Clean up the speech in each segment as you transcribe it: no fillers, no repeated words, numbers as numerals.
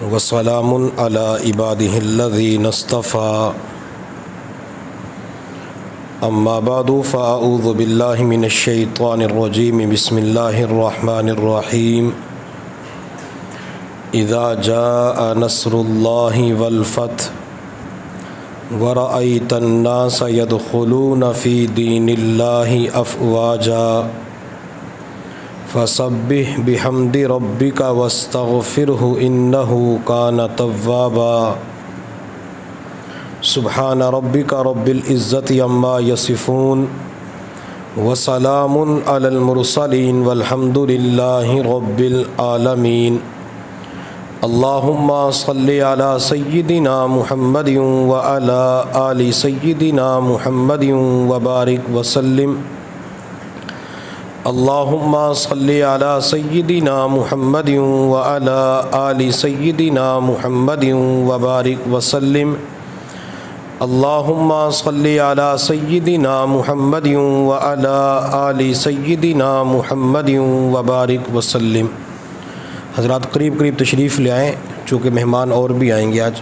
وسلام علی عباده الذین اصطفى اما بعد فاعوذ باللہ من الشیطان الرجیم بسم اللہ الرحمن الرحیم اذا جاء نصر اللہ والفتح ورأیت الناس يدخلون فی دین اللہ افواجا فسبح بحمد ربک واستغفرہ انہ کان توابا سبحان ربک رب العزت عما یصفون وسلام علی المرسلین والحمد للہ رب العالمین اللہم صلی علی سیدنا محمد وعلی آل سیدنا محمد وبارک وسلم اللہم صلی علی سیدنا محمد وعلی آل سیدنا محمد وبارک وسلم اللہم صلی علی سیدنا محمد وعلی آل سیدنا محمد وبارک وسلم۔ حضرات قریب تشریف لے آئیں چونکہ مہمان اور بھی آئیں گے آج۔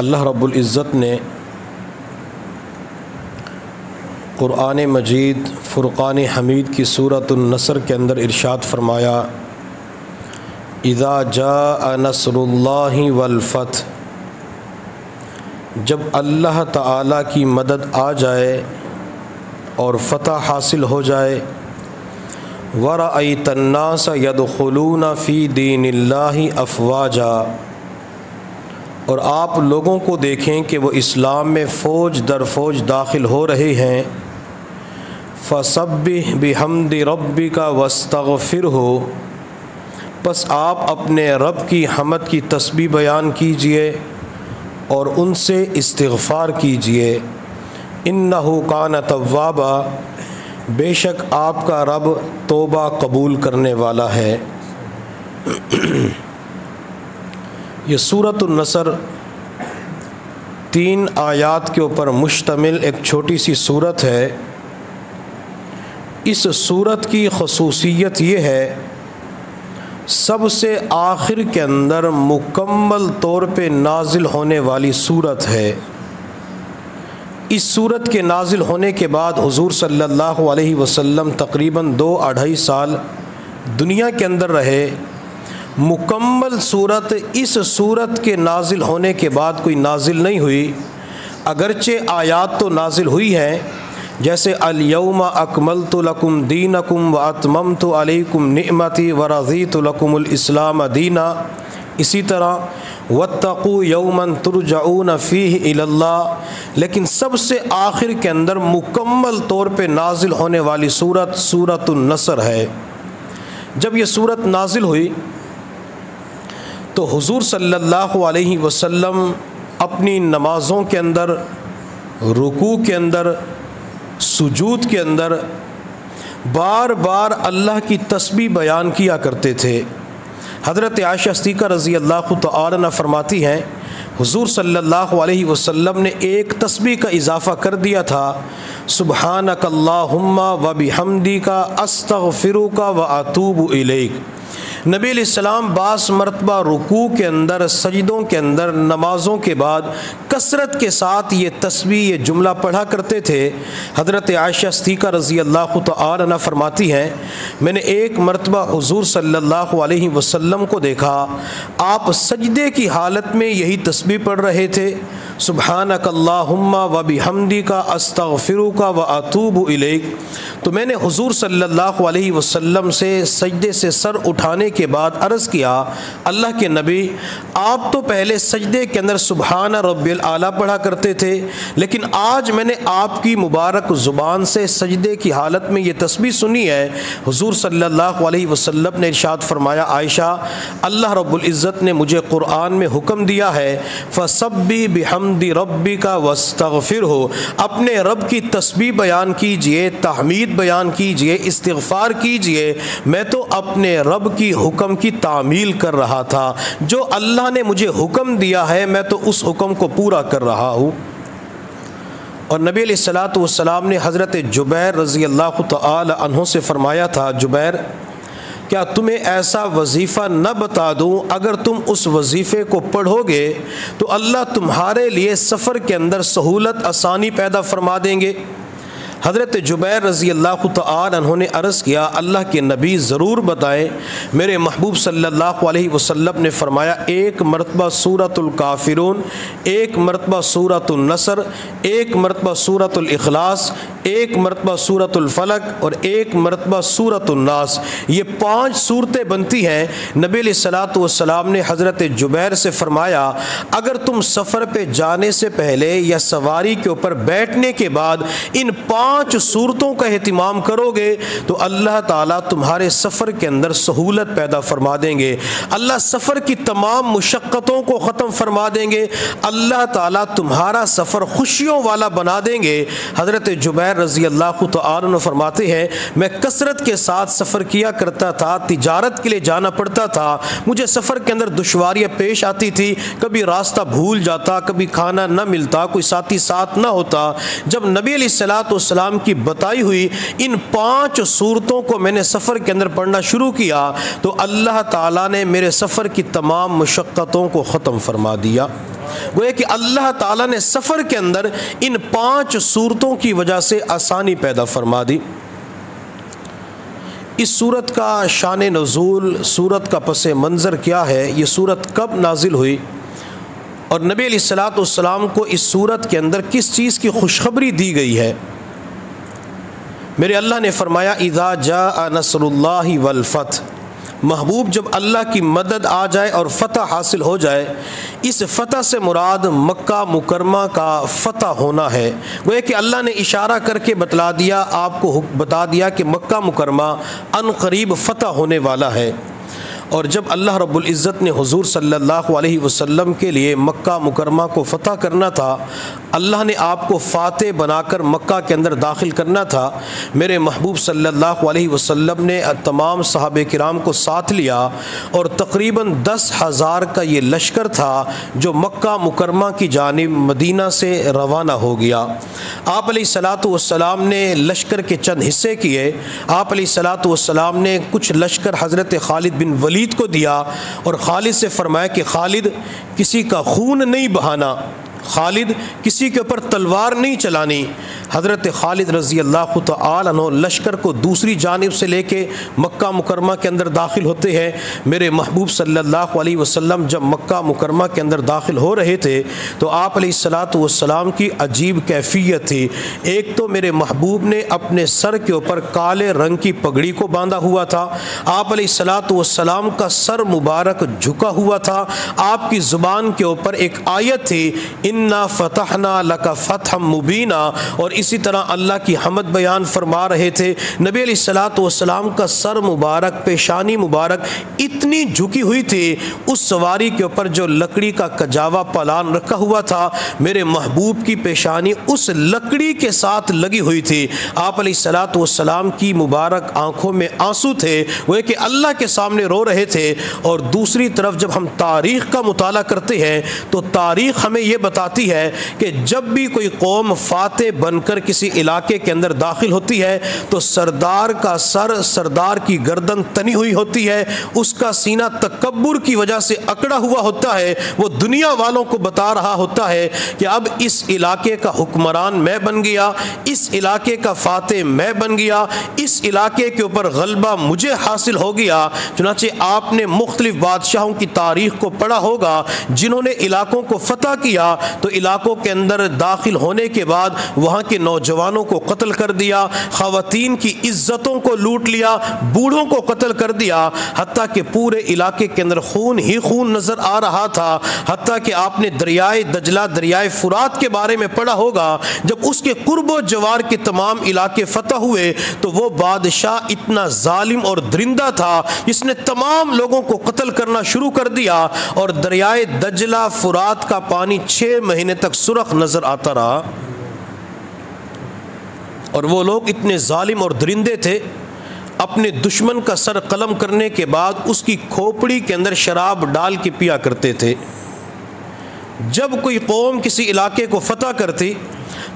اللہ رب العزت نے قرآن مجید فرقان حمید کی سورۃ النصر کے اندر ارشاد فرمایا اذا جاء نصر اللہ والفتح، جب اللہ تعالیٰ کی مدد آ جائے اور فتح حاصل ہو جائے، ورأیت الناس يدخلون فی دین اللہ افواجا، اور آپ لوگوں کو دیکھیں کہ وہ اسلام میں فوج در فوج داخل ہو رہے ہیں، فسبح بحمد ربک واستغفرہ، پس آپ اپنے رب کی حمد کی تسبیح بیان کیجئے اور ان سے استغفار کیجئے، انہ کان توابا، بے شک آپ کا رب توبہ قبول کرنے والا ہے۔ یہ سورۃ النصر 3 آیات کے اوپر مشتمل ایک چھوٹی سی سورت ہے۔ اس سورت کی خصوصیت یہ ہے سب سے آخر کے اندر مکمل طور پہ نازل ہونے والی سورت ہے۔ اس سورت کے نازل ہونے کے بعد حضور صلی اللہ علیہ وسلم تقریباً 2-2.5 سال دنیا کے اندر رہے۔ مکمل صورت اس صورت کے نازل ہونے کے بعد کوئی نازل نہیں ہوئی، اگرچہ آیات تو نازل ہوئی ہیں، جیسے الیوم اکملت لکم دینکم واتممت علیکم نعمتی ورضیت لکم الاسلام دینا، اسی طرح واتقوا یوما ترجعون فیہ الی اللہ، لیکن سب سے آخر کے اندر مکمل طور پہ نازل ہونے والی سورت سورۃ النصر ہے۔ جب یہ سورت نازل ہوئی تو حضور صلی اللہ علیہ وسلم اپنی نمازوں کے اندر، رکوع کے اندر، سجود کے اندر بار بار اللہ کی تسبیح بیان کیا کرتے تھے۔ حضرت عائشہ صدیقہ رضی اللہ تعالی عنہا فرماتی ہیں حضور صلی اللہ علیہ وسلم نے ایک تسبیح کا اضافہ کر دیا تھا، سبحانک اللہم وبحمدک استغفرک واتوب الیک۔ نبی علیہ السلام بعض مرتبہ رکوع کے اندر، سجدوں کے اندر، نمازوں کے بعد کثرت کے ساتھ یہ تسبیح، یہ جملہ پڑھا کرتے تھے۔ حضرت عائشہ صدیقہ رضی اللہ تعالی عنہا فرماتی ہیں میں نے ایک مرتبہ حضور صلی اللہ علیہ وسلم کو دیکھا، آپ سجدے کی حالت میں یہی تسبیح پڑھ رہے تھے، سبحانک اللہم وبحمدک استغفرک واتوب الیک۔ تو میں نے حضور صلی اللہ علیہ وسلم سے سجدے سے سر اٹھانے کے بعد عرض کیا، اللہ کے نبی، آپ تو پہلے سجدے کے اندر سبحان رب الاعلیٰ پڑھا کرتے تھے، لیکن آج میں نے آپ کی مبارک زبان سے سجدے کی حالت میں یہ تسبیح سنی ہے۔ حضور صلی اللہ علیہ وسلم نے ارشاد فرمایا، عائشہ، اللہ رب العزت نے مجھے قرآن میں حکم دیا ہے، فسبح بحمد ربک واستغفرہ، اپنے رب کی تسبیح بیان کیجئے، تحمید بیان کیجئے، استغفار کیجئے۔ میں تو اپنے رب کی حکم کی تعمیل کر رہا تھا، جو اللہ نے مجھے حکم دیا ہے میں تو اس حکم کو پورا کر رہا ہوں۔ اور نبی علیہ الصلوۃ والسلام نے حضرت جبیر رضی اللہ تعالی عنہ سے فرمایا تھا، جبیر کیا تمہیں ایسا وظیفہ نہ بتا دوں، اگر تم اس وظیفے کو پڑھو گے تو اللہ تمہارے لیے سفر کے اندر سہولت آسانی پیدا فرما دیں گے۔ حضرت جبیر رضی اللہ تعالی عنہ نے عرض کیا، اللہ کے نبی ضرور بتائیں۔ میرے محبوب صلی اللہ علیہ وسلم نے فرمایا، ایک مرتبہ سورۃ الکافرون، ایک مرتبہ سورۃ النصر، ایک مرتبہ سورۃ الاخلاص، ایک مرتبہ سورۃ الفلق اور ایک مرتبہ سورۃ الناس، یہ 5 صورتیں بنتی ہیں۔ نبی علیہ الصلوۃ والسلام نے حضرت جبیر سے فرمایا، اگر تم سفر پہ جانے سے پہلے یا سواری کے اوپر بیٹھنے کے بعد ان 5 صورتوں کا اہتمام کرو گے تو اللہ تعالیٰ تمہارے سفر کے اندر سہولت پیدا فرما دیں گے، اللہ سفر کی تمام مشقتوں کو ختم فرما دیں گے، اللہ تعالیٰ تمہارا سفر خوشیوں والا بنا دیں گے۔ حضرت جبیر رضی اللہ تعالی عنہ فرماتے ہیں، میں کثرت کے ساتھ سفر کیا کرتا تھا، تجارت کے لیے جانا پڑتا تھا، مجھے سفر کے اندر دشواریاں پیش آتی تھی، کبھی راستہ بھول جاتا، کبھی کھانا نہ ملتا، کوئی ساتھی ساتھ نہ ہوتا۔ جب نبی علیہ الصلوۃ والسلام کی بتائی ہوئی ان 5 صورتوں کو میں نے سفر کے اندر پڑھنا شروع کیا تو اللہ تعالیٰ نے میرے سفر کی تمام مشقتوں کو ختم فرما دیا۔ گویا کہ اللہ تعالیٰ نے سفر کے اندر ان 5 صورتوں کی وجہ سے آسانی پیدا فرما دی۔ اس سورت کا شان نزول، سورت کا پس منظر کیا ہے، یہ سورت کب نازل ہوئی اور نبی علیہ الصلوۃ والسلام کو اس سورت کے اندر کس چیز کی خوشخبری دی گئی ہے؟ میرے اللہ نے فرمایا، اذا جاء نصر اللہ والفتح، محبوب جب اللہ کی مدد آ جائے اور فتح حاصل ہو جائے، اس فتح سے مراد مکہ مکرمہ کا فتح ہونا ہے۔ وہ کہ اللہ نے اشارہ کر کے بتلا دیا، آپ کو بتا دیا کہ مکہ مکرمہ ان قریب فتح ہونے والا ہے۔ اور جب اللہ رب العزت نے حضور صلی اللہ علیہ وسلم کے لیے مکہ مکرمہ کو فتح کرنا تھا، اللہ نے آپ کو فاتح بنا کر مکہ کے اندر داخل کرنا تھا، میرے محبوب صلی اللہ علیہ وسلم نے تمام صحابہ کرام کو ساتھ لیا اور تقریباً 10,000 کا یہ لشکر تھا جو مکہ مکرمہ کی جانب مدینہ سے روانہ ہو گیا۔ آپ علیہ الصلوۃ والسلام نے لشکر کے چند حصے کیے۔ آپ علیہ الصلوۃ والسلام نے کچھ لشکر حضرت خالد بن ولید کو دیا اور خالد سے فرمایا کہ خالد کسی کا خون نہیں بہانا، خالد کسی کے اوپر تلوار نہیں چلانی۔ حضرت خالد رضی اللہ تعالی عنہ لشکر کو دوسری جانب سے لے کے مکہ مکرمہ کے اندر داخل ہوتے ہیں۔ میرے محبوب صلی اللہ علیہ وسلم جب مکہ مکرمہ کے اندر داخل ہو رہے تھے تو آپ علیہ الصلوۃ والسلام کی عجیب کیفیت تھی۔ ایک تو میرے محبوب نے اپنے سر کے اوپر کالے رنگ کی پگڑی کو باندھا ہوا تھا، آپ علیہ الصلوۃ والسلام کا سر مبارک جھکا ہوا تھا، آپ کی زبان کے اوپر ایک آیت تھی، انا فتحنا لک فتحا مبینا، اور اسی طرح اللہ کی حمد بیان فرما رہے تھے۔ نبی علیہ الصلوۃ والسلام کا سر مبارک، پیشانی مبارک اتنی جھکی ہوئی تھی، اس سواری کے اوپر جو لکڑی کا کجاوا پالان رکھا ہوا تھا، میرے محبوب کی پیشانی اس لکڑی کے ساتھ لگی ہوئی تھی۔ آپ علیہ الصلوۃ والسلام کی مبارک آنکھوں میں آنسو تھے، وہ کہ اللہ کے سامنے رو رہے تھے۔ اور دوسری طرف جب ہم تاریخ کا مطالعہ کرتے ہیں تو تاریخ ہمیں یہ بتاتی ہے کہ جب بھی کوئی قوم فاتح بن کر کسی علاقے کے اندر داخل ہوتی ہے تو سردار کا سر، سردار کی گردن تنی ہوئی ہوتی ہے، اس کا سینہ تکبر کی وجہ سے اکڑا ہوا ہوتا ہے، وہ دنیا والوں کو بتا رہا ہوتا ہے کہ اب اس علاقے کا حکمران میں بن گیا، اس علاقے کا فاتح میں بن گیا، اس علاقے کے اوپر غلبہ مجھے حاصل ہو گیا۔ چنانچہ آپ نے مختلف بادشاہوں کی تاریخ کو پڑھا ہوگا جنہوں نے علاقوں کو فتح کیا تو علاقوں کے اندر داخل ہونے کے بعد وہاں کے نوجوانوں کو قتل کر دیا، خواتین کی عزتوں کو لوٹ لیا، بوڑھوں کو قتل کر دیا، حتیٰ کہ پورے علاقے کے اندر خون ہی خون نظر آ رہا تھا۔ حتیٰ کہ آپ نے دریائے دجلہ، دریائے فرات کے بارے میں پڑھا ہوگا، جب اس کے قرب و جوار کے تمام علاقے فتح ہوئے تو وہ بادشاہ اتنا ظالم اور درندہ تھا جس نے تمام لوگوں کو قتل کرنا شروع کر دیا، اور دریائے دجلہ فرات کا پانی 6 مہینے تک سرخ نظر آتا رہا۔ اور وہ لوگ اتنے ظالم اور درندے تھے، اپنے دشمن کا سر قلم کرنے کے بعد اس کی کھوپڑی کے اندر شراب ڈال کے پیا کرتے تھے۔ جب کوئی قوم کسی علاقے کو فتح کرتی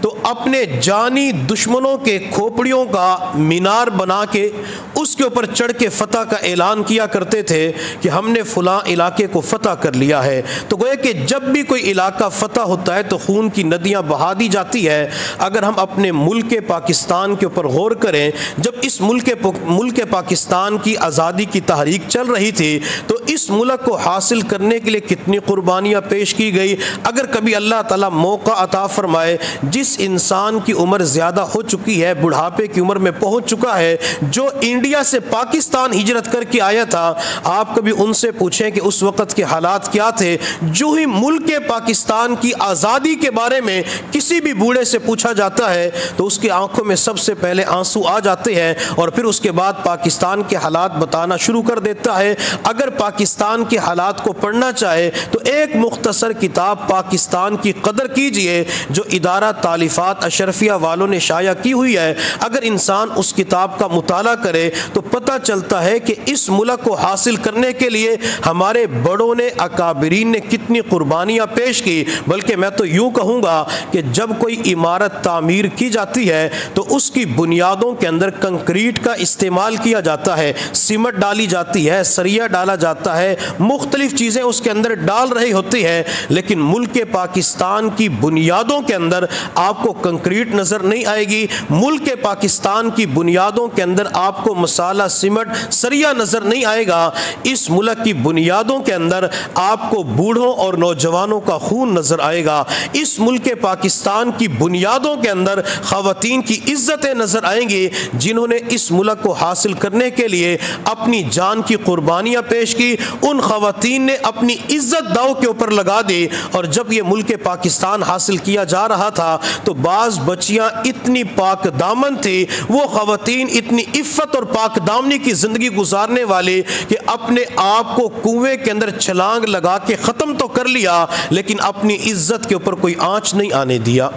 تو اپنے جانی دشمنوں کے کھوپڑیوں کا مینار بنا کے اس کے اوپر چڑھ کے فتح کا اعلان کیا کرتے تھے کہ ہم نے فلاں علاقے کو فتح کر لیا ہے۔ تو گویا کہ جب بھی کوئی علاقہ فتح ہوتا ہے تو خون کی ندیاں بہا دی جاتی ہے۔ اگر ہم اپنے ملک پاکستان کے اوپر غور کریں، جب اس ملک پاکستان کی آزادی کی تحریک چل رہی تھی تو اس ملک کو حاصل کرنے کے لیے کتنی قربانیاں پیش کی گئی۔ اگر کبھی اللہ تعالیٰ موقع عطا فرمائے، جس انسان کی عمر زیادہ ہو چکی ہے، بڑھاپے کی عمر میں پہنچ چکا ہے، جو انڈیا سے پاکستان ہجرت کر کے آیا تھا، آپ کبھی ان سے پوچھیں کہ اس وقت کے حالات کیا تھے۔ جو ہی ملک پاکستان کی آزادی کے بارے میں کسی بھی بوڑھے سے پوچھا جاتا ہے تو اس کی آنکھوں میں سب سے پہلے آنسو آ جاتے ہیں، اور پھر اس کے بعد پاکستان کے حالات بتانا شروع کر دیتا ہے۔ اگر پاکستان کے حالات کو پڑھنا چاہے تو ایک مختصر کتاب پاکستان کی قدر کیجئے جو ادارہ تالیفات اشرفیہ والوں نے شائع کی ہوئی ہے۔ اگر انسان اس کتاب کا مطالعہ کرے تو پتہ چلتا ہے کہ اس ملک کو حاصل کرنے کے لیے ہمارے بڑوں نے، اکابرین نے کتنی قربانیاں پیش کی۔ بلکہ میں تو یوں کہوں گا کہ جب کوئی عمارت تعمیر کی جاتی ہے تو اس کی بنیادوں کے اندر کنکریٹ کا استعمال کیا جاتا ہے، سیمنٹ ڈالی جاتی ہے، سریا ڈالا جاتا ہے، مختلف چیزیں اس کے اندر ڈال رہی ہوتی ہے، لیکن ملک پاکستان کی بنیادوں کے اندر آپ کو کنکریٹ نظر نہیں آئے گی۔ ملک پاکستان کی بنیادوں کے اندر آپ کو مسالہ، سیمنٹ، سریا نظر نہیں آئے گا۔ اس ملک کی بنیادوں کے اندر آپ کو بوڑھوں اور نوجوانوں کا خون نظر آئے گا۔ اس ملک پاکستان کی بنیادوں کے اندر خواتین کی عزتیں نظر آئیں گی، جنہوں نے اس ملک کو حاصل کرنے کے لیے اپنی جان کی قربانیاں پیش کی۔ ان خواتین نے اپنی عزت داؤ کے اوپر لگا دی، اور جب یہ ملک پاکستان حاصل کیا جا رہا تھا تو بعض بچیاں اتنی پاک دامن تھی، وہ خواتین اتنی عفت اور پاک دامنی کی زندگی گزارنے والے کہ اپنے آپ کو کنویں کے اندر چھلانگ لگا کے ختم تو کر لیا، لیکن اپنی عزت کے اوپر کوئی آنچ نہیں آنے دیا۔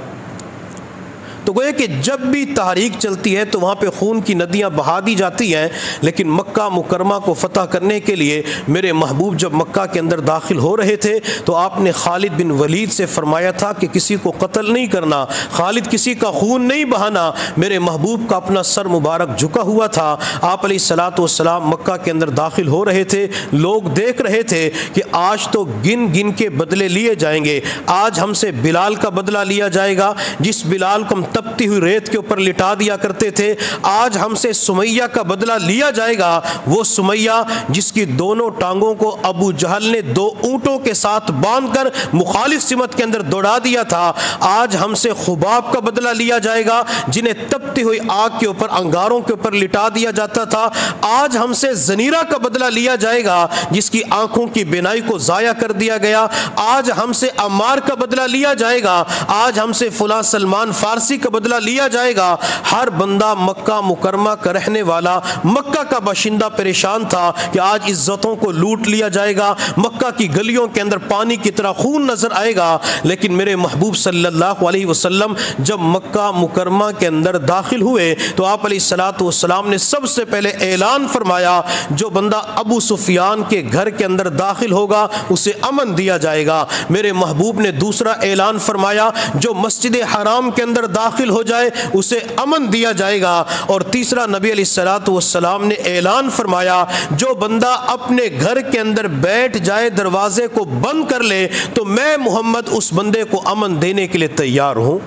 تو گویا کہ جب بھی تحریک چلتی ہے تو وہاں پہ خون کی ندیاں بہا دی جاتی ہیں، لیکن مکہ مکرمہ کو فتح کرنے کے لیے میرے محبوب جب مکہ کے اندر داخل ہو رہے تھے تو آپ نے خالد بن ولید سے فرمایا تھا کہ کسی کو قتل نہیں کرنا، خالد کسی کا خون نہیں بہانا۔ میرے محبوب کا اپنا سر مبارک جھکا ہوا تھا۔ آپ علیہ الصلوۃ والسلام مکہ کے اندر داخل ہو رہے تھے، لوگ دیکھ رہے تھے کہ آج تو گن گن کے بدلے لیے جائیں گے۔ آج ہم سے بلال کا بدلہ لیا جائے گا، جس بلال کو ہم تپتی ہوئی ریت کے اوپر لٹا دیا کرتے تھے۔ آج ہم سے سمیہ کا بدلہ لیا جائے گا، وہ سمیہ جس کی دونوں ٹانگوں کو ابو جہل نے 2 اونٹوں کے ساتھ باندھ کر مخالف سمت کے اندر دوڑا دیا تھا۔ آج ہم سے خباب کا بدلہ لیا جائے گا، جنہیں تپتی ہوئی آگ کے اوپر، انگاروں کے اوپر لٹا دیا جاتا تھا۔ آج ہم سے زنیرہ کا بدلہ لیا جائے گا، جس کی آنکھوں کی بینائی کو ضائع کر دیا گیا۔ آج ہم سے عمار کا بدلہ لیا جائے گا، آج ہم سے فلاں سلمان فارسی کا بدلہ لیا جائے گا۔ ہر بندہ مکہ مکرمہ کا رہنے والا، مکہ کا باشندہ پریشان تھا کہ آج عزتوں کو لوٹ لیا جائے گا، مکہ کی گلیوں کے اندر پانی کی طرح خون نظر آئے گا۔ لیکن میرے محبوب صلی اللہ علیہ وسلم جب مکہ مکرمہ کے اندر داخل ہوئے تو آپ علیہ الصلوۃ والسلام نے سب سے پہلے اعلان فرمایا، جو بندہ ابو سفیان کے گھر کے اندر داخل ہوگا اسے امن دیا جائے گا۔ میرے محبوب نے دوسرا اعلان فرمایا، جو مسجد حرام کے اندر داخل ہو جائے اسے امن دیا جائے گا۔ اور تیسرا نبی علیہ الصلوۃ والسلام نے اعلان فرمایا، جو بندہ اپنے گھر کے اندر بیٹھ جائے، دروازے کو بند کر لے، تو میں محمد اس بندے کو امن دینے کے لیے تیار ہوں۔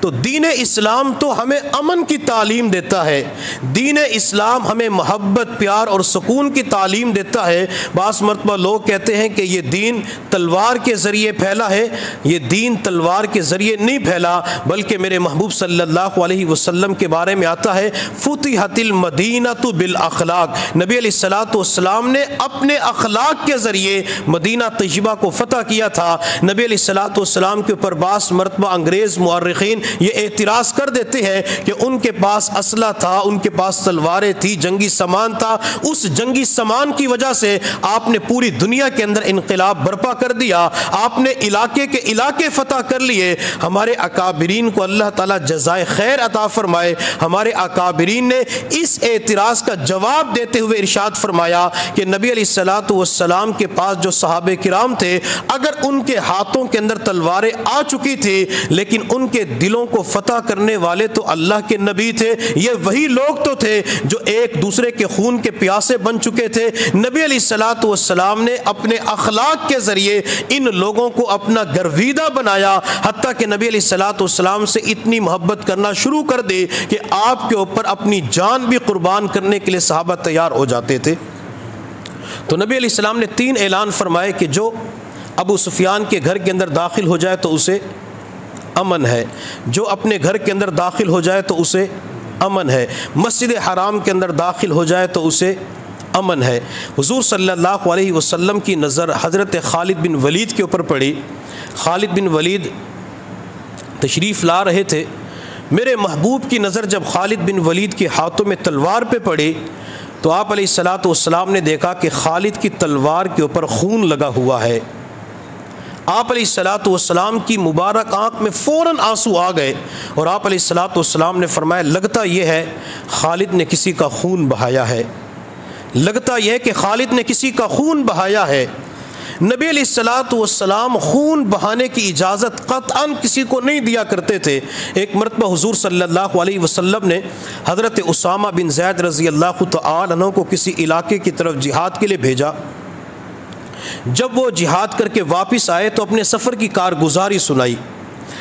تو دین اسلام تو ہمیں امن کی تعلیم دیتا ہے، دین اسلام ہمیں محبت، پیار اور سکون کی تعلیم دیتا ہے۔ بعض مرتبہ لوگ کہتے ہیں کہ یہ دین تلوار کے ذریعے پھیلا ہے، یہ دین تلوار کے ذریعے نہیں پھیلا، بلکہ میرے محبوب صلی اللہ علیہ وسلم کے بارے میں آتا ہے، فتحت المدینۃ بالاخلاق۔ نبی علیہ الصلوۃ والسلام نے اپنے اخلاق کے ذریعے مدینہ طیبہ کو فتح کیا تھا۔ نبی علیہ الصلوۃ والسلام کے اوپر بعض مرتبہ انگریز مورخین یہ اعتراض کر دیتے ہیں کہ ان کے پاس اسلحہ تھا، ان کے پاس تلواریں تھی، جنگی سامان تھا، اس جنگی سامان کی وجہ سے آپ نے پوری دنیا کے اندر انقلاب برپا کر دیا، آپ نے علاقے کے علاقے فتح کر لیے۔ ہمارے اکابرین کو اللہ تعالیٰ جزائے خیر عطا فرمائے، ہمارے اکابرین نے اس اعتراض کا جواب دیتے ہوئے ارشاد فرمایا کہ نبی علیہ الصلوۃ والسلام کے پاس جو صحابہ کرام تھے، اگر ان کے ہاتھوں کے اندر تلواریں آ چکی تھی، لیکن ان کے دلوں کو فتح کرنے والے تو اللہ کے نبی تھے۔ یہ وہی لوگ تو تھے جو ایک دوسرے کے خون کے پیاسے بن چکے تھے۔ نبی علیہ الصلوۃ والسلام نے اپنے اخلاق کے ذریعے ان لوگوں کو اپنا گرویدہ بنایا، حتیٰ کہ نبی علیہ الصلوۃ والسلام سے اتنی محبت کرنا شروع کر دی کہ آپ کے اوپر اپنی جان بھی قربان کرنے کے لیے صحابہ تیار ہو جاتے تھے۔ تو نبی علیہ السلام نے 3 اعلان فرمائے کہ جو ابو سفیان کے گھر کے اندر داخل ہو جائے تو اسے امن ہے، جو اپنے گھر کے اندر داخل ہو جائے تو اسے امن ہے، مسجد حرام کے اندر داخل ہو جائے تو اسے امن ہے۔ حضور صلی اللہ علیہ وسلم کی نظر حضرت خالد بن ولید کے اوپر پڑی۔ خالد بن ولید تشریف لا رہے تھے، میرے محبوب کی نظر جب خالد بن ولید کے ہاتھوں میں تلوار پہ پڑی تو آپ علیہ الصلوۃ والسلام نے دیکھا کہ خالد کی تلوار کے اوپر خون لگا ہوا ہے۔ آپ علیہ الصلوۃ والسلام کی مبارک آنکھ میں فوراً آنسو آ گئے اور آپ علیہ الصلوۃ والسلام نے فرمایا لگتا یہ ہے خالد نے کسی کا خون بہایا ہے، لگتا یہ ہے کہ خالد نے کسی کا خون بہایا ہے۔ نبی علیہ الصلوۃ والسلام خون بہانے کی اجازت قطعاً کسی کو نہیں دیا کرتے تھے۔ ایک مرتبہ حضور صلی اللہ علیہ وسلم نے حضرت اسامہ بن زید رضی اللہ تعالی عنہ کو کسی علاقے کی طرف جہاد کے لیے بھیجا۔ جب وہ جہاد کر کے واپس آئے تو اپنے سفر کی کارگزاری سنائی۔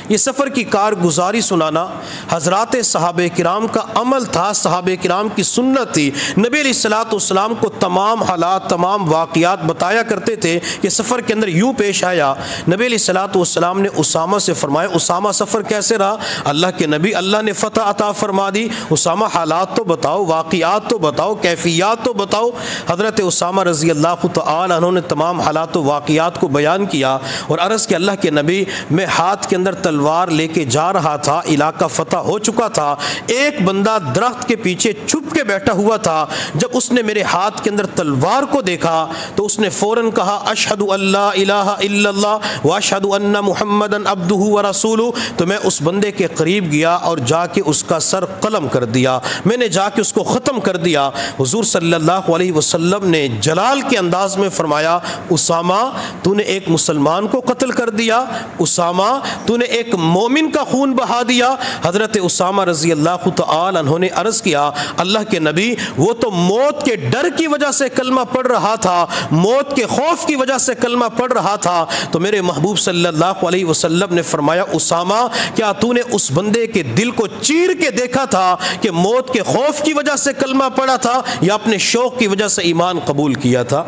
یہ سفر کی کارگزاری سنانا حضرات صحابہ کرام کا عمل تھا، صحابہ کرام کی سنت تھی۔ نبی علیہ الصلوۃ والسلام کو تمام حالات، تمام واقعات بتایا کرتے تھے کہ سفر کے اندر یوں پیش آیا۔ نبی علیہ الصلوۃ والسلام نے اسامہ سے فرمایا اسامہ سفر کیسے رہا؟ اللہ کے نبی اللہ نے فتح عطا فرما دی۔ اسامہ حالات تو بتاؤ، واقعات تو بتاؤ، کیفیات تو بتاؤ۔ حضرت اسامہ رضی اللہ تعالی عنہ نے تمام حالات و واقعات کو بیان کیا اور عرض کہ اللہ کے نبی میں ہاتھ کے اندر تلوار لے کے جا رہا تھا، علاقہ فتح ہو چکا تھا، ایک بندہ درخت کے پیچھے چھپ کے بیٹھا ہوا تھا۔ جب اس نے میرے ہاتھ کے اندر تلوار کو دیکھا تو اس نے فوراً کہا اشہد ان لا الہ الا اللہ واشہد ان محمدا عبدہ ورسولہ۔ تو میں اس بندے کے قریب گیا اور جا کے اس کا سر قلم کر دیا، میں نے جا کے اس کو ختم کر دیا۔ حضور صلی اللہ علیہ وسلم نے جلال کے انداز میں فرمایا اسامہ تو نے ایک مسلمان کو قتل کر دیا، اسامہ تو نے ایک مومن کا خون بہا دیا۔ حضرت اسامہ رضی اللہ تعالی عنہ نے عرض کیا اللہ کے نبی وہ تو موت کے ڈر کی وجہ سے کلمہ پڑھ رہا تھا، موت کے خوف کی وجہ سے کلمہ پڑھ رہا تھا۔ تو میرے محبوب صلی اللہ علیہ وسلم نے فرمایا اسامہ کیا تو نے اس بندے کے دل کو چیر کے دیکھا تھا کہ موت کے خوف کی وجہ سے کلمہ پڑھا تھا یا اپنے شوق کی وجہ سے ایمان قبول کیا تھا؟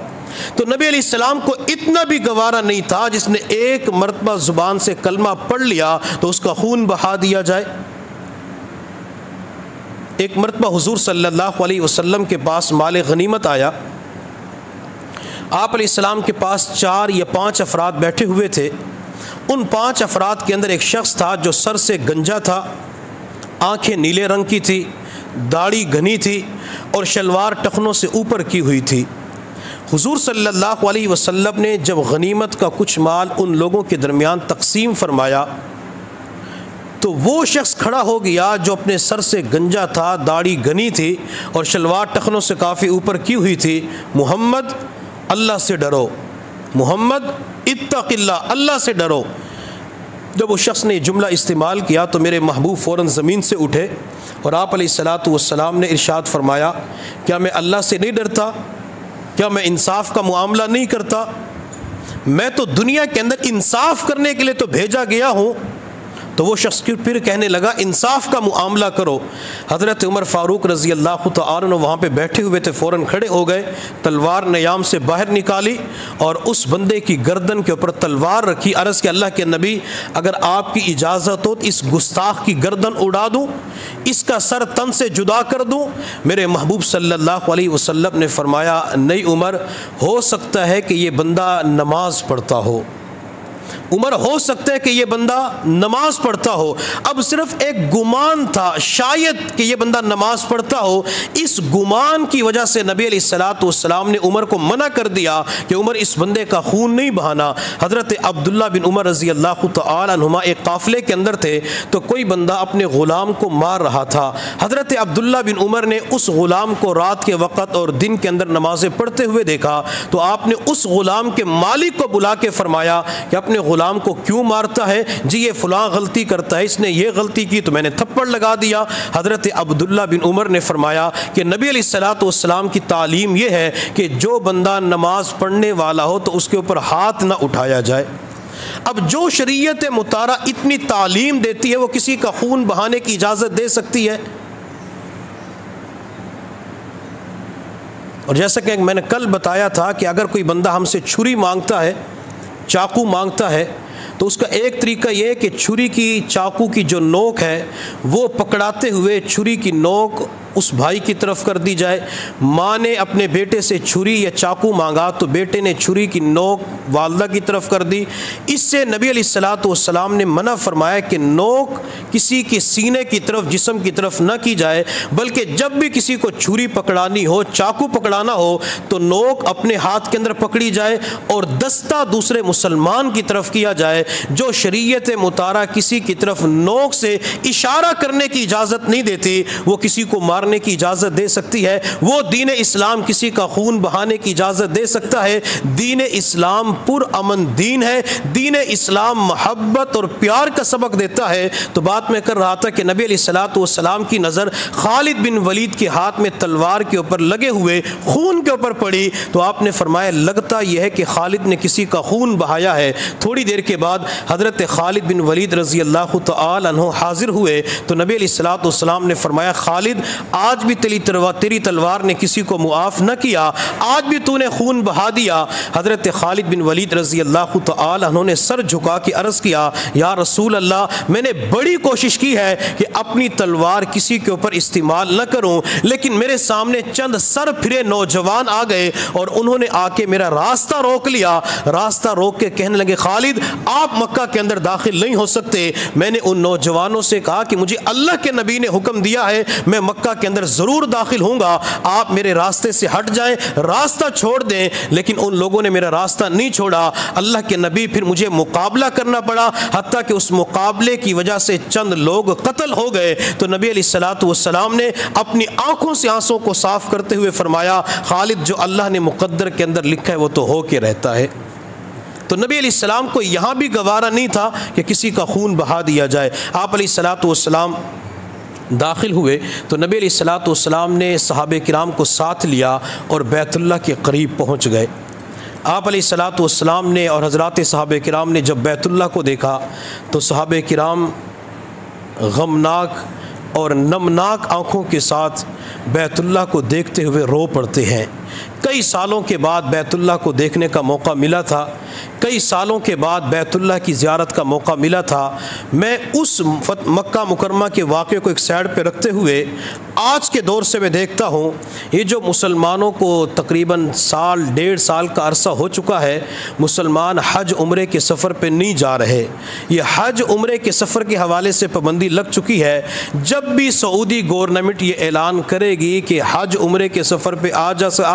تو نبی علیہ السلام کو اتنا بھی گوارا نہیں تھا جس نے ایک مرتبہ زبان سے کلمہ پڑھ لیا تو اس کا خون بہا دیا جائے۔ ایک مرتبہ حضور صلی اللہ علیہ وسلم کے پاس مال غنیمت آیا، آپ علیہ السلام کے پاس 4 یا 5 افراد بیٹھے ہوئے تھے۔ ان 5 افراد کے اندر ایک شخص تھا جو سر سے گنجا تھا، آنکھیں نیلے رنگ کی تھی، داڑھی گھنی تھی اور شلوار ٹخنوں سے اوپر کی ہوئی تھی۔ حضور صلی اللہ علیہ وسلم نے جب غنیمت کا کچھ مال ان لوگوں کے درمیان تقسیم فرمایا تو وہ شخص کھڑا ہو گیا جو اپنے سر سے گنجا تھا، داڑھی گھنی تھی اور شلوار ٹخنوں سے کافی اوپر کی ہوئی تھی، محمد اللہ سے ڈرو، محمد اتق اللہ، اللہ سے ڈرو۔ جب اس شخص نے یہ جملہ استعمال کیا تو میرے محبوب فوراً زمین سے اٹھے اور آپ علیہ الصلوۃ والسلام نے ارشاد فرمایا کیا میں اللہ سے نہیں ڈرتا؟ کیا میں انصاف کا معاملہ نہیں کرتا؟ میں تو دنیا کے اندر انصاف کرنے کے لیے تو بھیجا گیا ہوں۔ تو وہ شخص پھر کہنے لگا انصاف کا معاملہ کرو۔ حضرت عمر فاروق رضی اللہ تعالی عنہ وہاں پہ بیٹھے ہوئے تھے، فوراً کھڑے ہو گئے، تلوار نیام سے باہر نکالی اور اس بندے کی گردن کے اوپر تلوار رکھی، عرض کہ اللہ کے نبی اگر آپ کی اجازت ہو تو اس گستاخ کی گردن اڑا دوں، اس کا سر تن سے جدا کر دوں؟ میرے محبوب صلی اللہ علیہ وسلم نے فرمایا نہیں عمر، ہو سکتا ہے کہ یہ بندہ نماز پڑھتا ہو، عمر ہو سکتا ہے کہ یہ بندہ نماز پڑھتا ہو۔ اب صرف ایک گمان تھا، شاید کہ یہ بندہ نماز پڑھتا ہو، اس گمان کی وجہ سے نبی علیہ الصلوۃ والسلام نے عمر کو منع کر دیا کہ عمر اس بندے کا خون نہیں بہانا۔ حضرت عبداللہ بن عمر رضی اللہ تعالی عنہما ایک قافلے کے اندر تھے تو کوئی بندہ اپنے غلام کو مار رہا تھا۔ حضرت عبداللہ بن عمر نے اس غلام کو رات کے وقت اور دن کے اندر نمازیں پڑھتے ہوئے دیکھا تو آپ نے اس غلام کے مالک کو بلا کے فرمایا کہ اپنے اپنے غلام کو کیوں مارتا ہے؟ جی یہ فلاں غلطی کرتا ہے، اس نے یہ غلطی کی تو میں نے تھپڑ لگا دیا۔ حضرت عبداللہ بن عمر نے فرمایا کہ نبی علیہ الصلوۃ والسلام کی تعلیم یہ ہے کہ جو بندہ نماز پڑھنے والا ہو تو اس کے اوپر ہاتھ نہ اٹھایا جائے۔ اب جو شریعت مطہرہ اتنی تعلیم دیتی ہے وہ کسی کا خون بہانے کی اجازت دے سکتی ہے؟ اور جیسا کہ میں نے کل بتایا تھا کہ اگر کوئی بندہ ہم سے چھری مانگتا ہے، چاقو مانگتا ہے، تو اس کا ایک طریقہ یہ ہے کہ چھری کی چاقو کی جو نوک ہے وہ پکڑاتے ہوئے چھری کی نوک اس بھائی کی طرف کر دی جائے۔ ماں نے اپنے بیٹے سے چھری یا چاقو مانگا تو بیٹے نے چھری کی نوک والدہ کی طرف کر دی۔ اس سے نبی علیہ الصلوۃ والسلام نے منع فرمایا کہ نوک کسی کے سینے کی طرف، جسم کی طرف نہ کی جائے، بلکہ جب بھی کسی کو چھری پکڑانی ہو، چاقو پکڑانا ہو تو نوک اپنے ہاتھ کے اندر پکڑی جائے اور دستہ دوسرے مسلمان کی طرف کیا جائے۔ جو شریعت مطہرہ کسی کی طرف نوک سے اشارہ کرنے کی اجازت نہیں دیتی، وہ کسی کو مارنے کی اجازت دے سکتی ہے۔ وہ دین اسلام کسی کا خون بہانے کی اجازت دے سکتا ہے۔ دین اسلام پر امن دین ہے، دین اسلام محبت اور پیار کا سبق دیتا ہے۔ تو بات میں کر رہا تھا کہ نبی علیہ الصلوۃ والسلام کی نظر خالد بن ولید کے ہاتھ میں تلوار کے اوپر لگے ہوئے خون کے اوپر پڑی تو آپ نے فرمایا لگتا یہ ہے کہ خالد نے کسی کا خون بہایا ہے۔ تھوڑی دیر کے بعد حضرت خالد بن ولید رضی اللہ تعالی عنہ حاضر ہوئے تو نبی علیہ الصلوۃ والسلام نے فرمایا خالد آج بھی تیری تلوار نے کسی کو معاف نہ کیا، آج بھی تو نے خون بہا دیا۔ حضرت خالد بن ولید رضی اللہ تعالی عنہ نے سر جھکا کے عرض کیا یا رسول اللہ میں نے بڑی کوشش کی ہے کہ اپنی تلوار کسی کے اوپر استعمال نہ کروں، لیکن میرے سامنے چند سر پھرے نوجوان آ گئے اور انہوں نے آ کے میرا راستہ روک لیا۔ راستہ روک کے کہنے لگے خالد آپ مکہ کے اندر داخل نہیں ہو سکتے۔ میں نے ان نوجوانوں سے کہا کہ مجھے اللہ کے نبی نے حکم دیا ہے میں مکہ کے اندر ضرور داخل ہوں گا، آپ میرے راستے سے ہٹ جائیں، راستہ چھوڑ دیں، لیکن ان لوگوں نے میرا راستہ نہیں چھوڑا۔ اللہ کے نبی پھر مجھے مقابلہ کرنا پڑا، حتیٰ کہ اس مقابلے کی وجہ سے چند لوگ قتل ہو گئے۔ تو نبی علیہ الصلوۃ والسلام نے اپنی آنکھوں سے آنسوں کو صاف کرتے ہوئے فرمایا خالد جو اللہ نے مقدر کے اندر لکھا ہے وہ تو ہو کے رہتا ہے۔ تو نبی علیہ السلام کو یہاں بھی گوارا نہیں تھا کہ کسی کا خون بہا دیا جائے۔ آپ علیہ الصلوۃ والسلام داخل ہوئے تو نبی علیہ الصلوۃ والسلام نے صحابہ کرام کو ساتھ لیا اور بیت اللہ کے قریب پہنچ گئے۔ آپ علیہ الصلوۃ والسلام نے اور حضرات صحابہ کرام نے جب بیت اللہ کو دیکھا تو صحابہ کرام غمناک اور نمناک آنکھوں کے ساتھ بیت اللہ کو دیکھتے ہوئے رو پڑتے ہیں۔ کئی سالوں کے بعد بیت اللہ کو دیکھنے کا موقع ملا تھا، کئی سالوں کے بعد بیت اللہ کی زیارت کا موقع ملا تھا۔ میں اس مکہ مکرمہ کے واقعے کو ایک سائڈ پہ رکھتے ہوئے آج کے دور سے میں دیکھتا ہوں یہ جو مسلمانوں کو تقریباً سال ڈیڑھ سال کا عرصہ ہو چکا ہے مسلمان حج عمرے کے سفر پہ نہیں جا رہے۔ یہ حج عمرے کے سفر کے حوالے سے پابندی لگ چکی ہے۔ جب بھی سعودی گورنمنٹ یہ اعلان کرے گی کہ حج عمرے کے سفر پہ آ